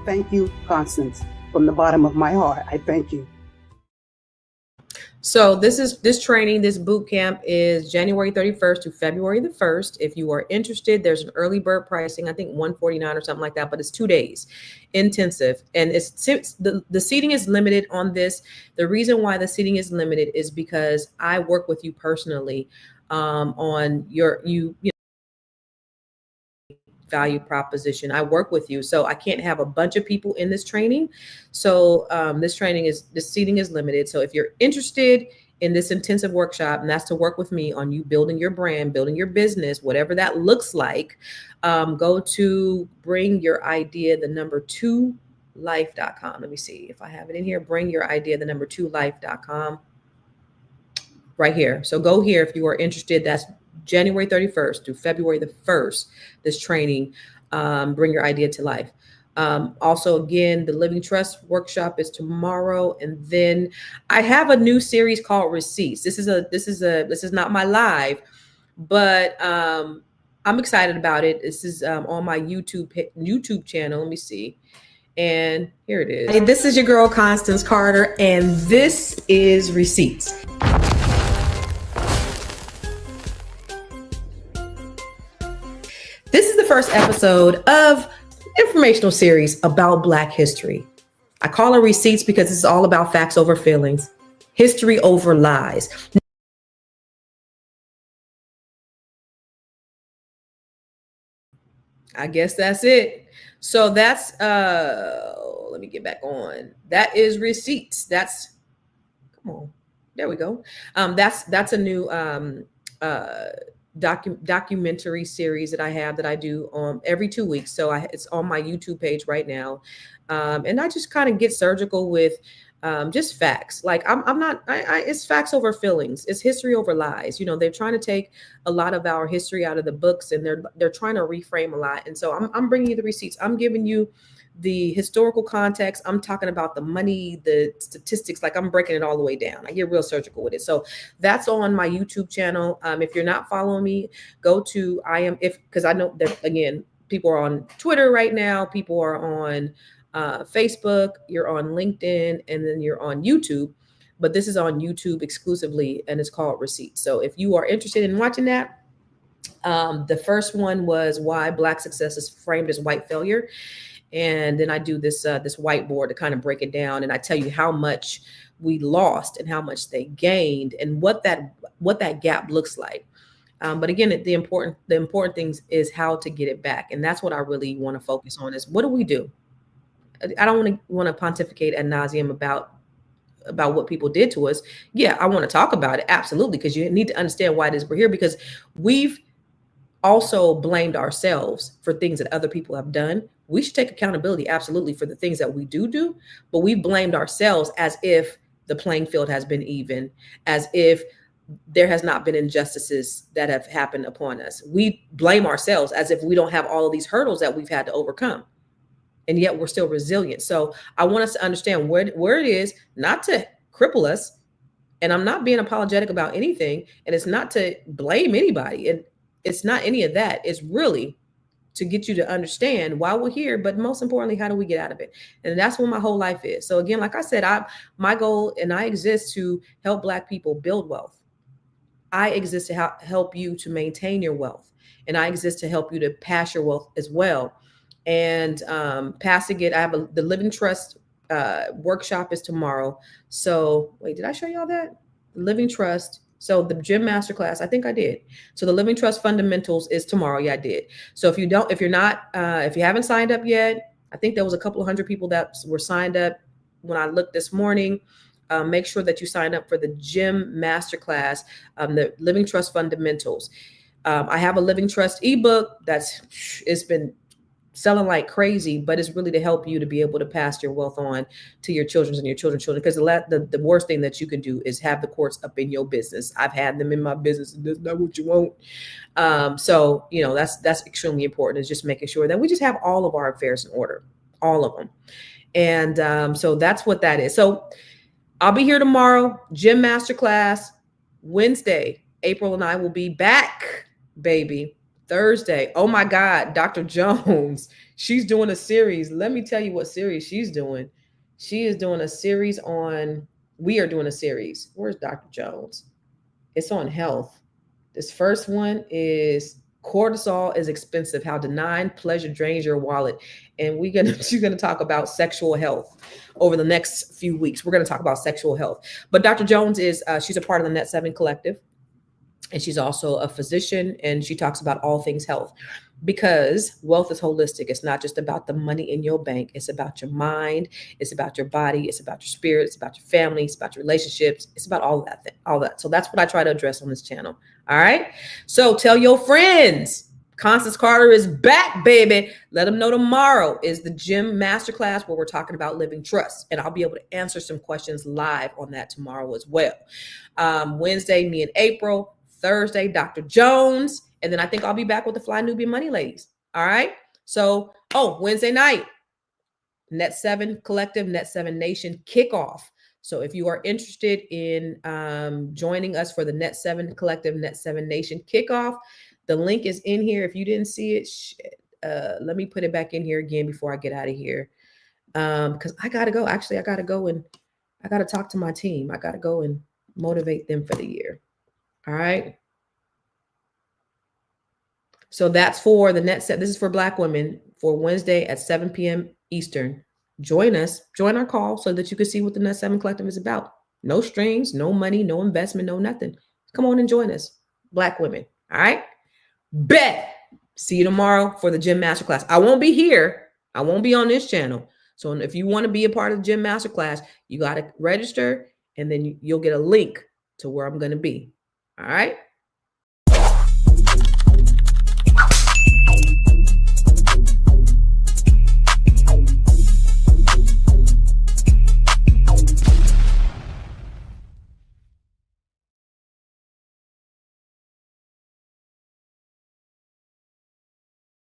Thank you, Constance. From the bottom of my heart, I thank you. So this training, this boot camp is January 31st to February the 1st. If you are interested, there's an early bird pricing, I think 149 or something like that, but it's 2 days intensive. And the seating is limited on this. The reason why the seating is limited is because I work with you personally on your value proposition. I work with you, so I can't have a bunch of people in this training. So this seating is limited. So if you're interested in this intensive workshop, and that's to work with me on you building your brand, building your business, whatever that looks like, go to bring your idea, the number 2 life.com. Let me see if I have it in here. Bring your idea, the number 2 life.com. Right here. So go here if you are interested. That's January 31st through February the 1st, this training, Bring Your Idea to Life. Also, again, the Living Trust workshop is tomorrow. And then I have a new series called Receipts. This is not my live, but I'm excited about it. This is on my YouTube channel. Let me see. And here it is. Hey, this is your girl, Constance Carter, and this is Receipts. This is the first episode of informational series about Black history. I call it Receipts because it's all about facts over feelings, history over lies. I guess that's it. So that's let me get back on. That is Receipts. That's, come on. There we go. That's a new documentary series that I have that I do every 2 weeks. So it's on my YouTube page right now. And I just kind of get surgical with just facts. Like it's facts over feelings. It's history over lies. You know, they're trying to take a lot of our history out of the books, and they're trying to reframe a lot. And so I'm bringing you the receipts. I'm giving you the historical context. I'm talking about the money, the statistics, like I'm breaking it all the way down. I get real surgical with it. So that's on my YouTube channel. If you're not following me, go to because I know that, again, people are on Twitter right now. People are on Facebook, you're on LinkedIn, and then you're on YouTube. But this is on YouTube exclusively, and it's called Receipts. So if you are interested in watching that, the first one was why Black success is framed as white failure. And then I do this whiteboard to kind of break it down, and I tell you how much we lost and how much they gained, and what that gap looks like. But again, the important things is how to get it back, and that's what I really want to focus on. Is what do we do? I don't want to pontificate ad nauseum about what people did to us. Yeah, I want to talk about it, absolutely, because you need to understand why it is we're here, because we've also blamed ourselves for things that other people have done. We should take accountability, absolutely, for the things that we do, but we've blamed ourselves as if the playing field has been even, as if there has not been injustices that have happened upon us. We blame ourselves as if we don't have all of these hurdles that we've had to overcome, and yet we're still resilient. So I want us to understand where it is, not to cripple us, and I'm not being apologetic about anything, and it's not to blame anybody, and it's not any of that. It's really to get you to understand why we're here, but most importantly, how do we get out of it? And that's what my whole life is. So again, like I said, my goal, and I exist to help Black people build wealth. I exist to help you to maintain your wealth, and I exist to help you to pass your wealth as well. And passing it, I have the Living Trust workshop is tomorrow. So wait, did I show y'all that? Living Trust. So the gym masterclass, I think I did. So the Living Trust fundamentals is tomorrow. Yeah, I did. So if you haven't signed up yet, I think there was a couple of hundred people that were signed up when I looked this morning. Make sure that you sign up for the gym masterclass, the Living Trust fundamentals. I have a Living Trust ebook it's been selling like crazy, but it's really to help you to be able to pass your wealth on to your children and your children's children. Because the worst thing that you can do is have the courts up in your business. I've had them in my business, and that's not what you want. So, you know, that's extremely important, is just making sure that we just have all of our affairs in order, all of them. And so that's what that is. So I'll be here tomorrow, gym masterclass. Wednesday, April and I will be back, baby. Thursday, oh my God, Dr. Jones, she's doing a series. Let me tell you what series she's doing. She is doing a series on we are doing a series. Where's Dr. Jones? It's on health. This first one is cortisol is expensive, how denying pleasure drains your wallet. And she's gonna talk about sexual health over the next few weeks. We're gonna talk about sexual health. But Dr. Jones is she's a part of the Net 7 Collective. And she's also a physician, and she talks about all things health, because wealth is holistic. It's not just about the money in your bank. It's about your mind. It's about your body. It's about your spirit. It's about your family. It's about your relationships. It's about all that. So that's what I try to address on this channel. All right. So tell your friends. Constance Carter is back, baby. Let them know tomorrow is the gym masterclass where we're talking about living trust. And I'll be able to answer some questions live on that tomorrow as well. Wednesday, me and April. Thursday, Dr. Jones. And then I think I'll be back with the Fly Newbie Money Ladies. All right. So, Wednesday night, Net 7 Collective, Net 7 Nation kickoff. So if you are interested in joining us for the Net 7 Collective, Net 7 Nation kickoff, the link is in here. If you didn't see it, let me put it back in here again before I get out of here. Because I got to go. Actually, I got to go and I got to talk to my team. I got to go and motivate them for the year. All right. So that's for the Net Set. This is for Black women for Wednesday at 7 p.m. Eastern. Join us. Join our call so that you can see what the Net 7 Collective is about. No strings, no money, no investment, no nothing. Come on and join us. Black women. All right. Bet. See you tomorrow for the gym masterclass. I won't be here. I won't be on this channel. So if you want to be a part of the gym masterclass, you got to register, and then you'll get a link to where I'm going to be. All right.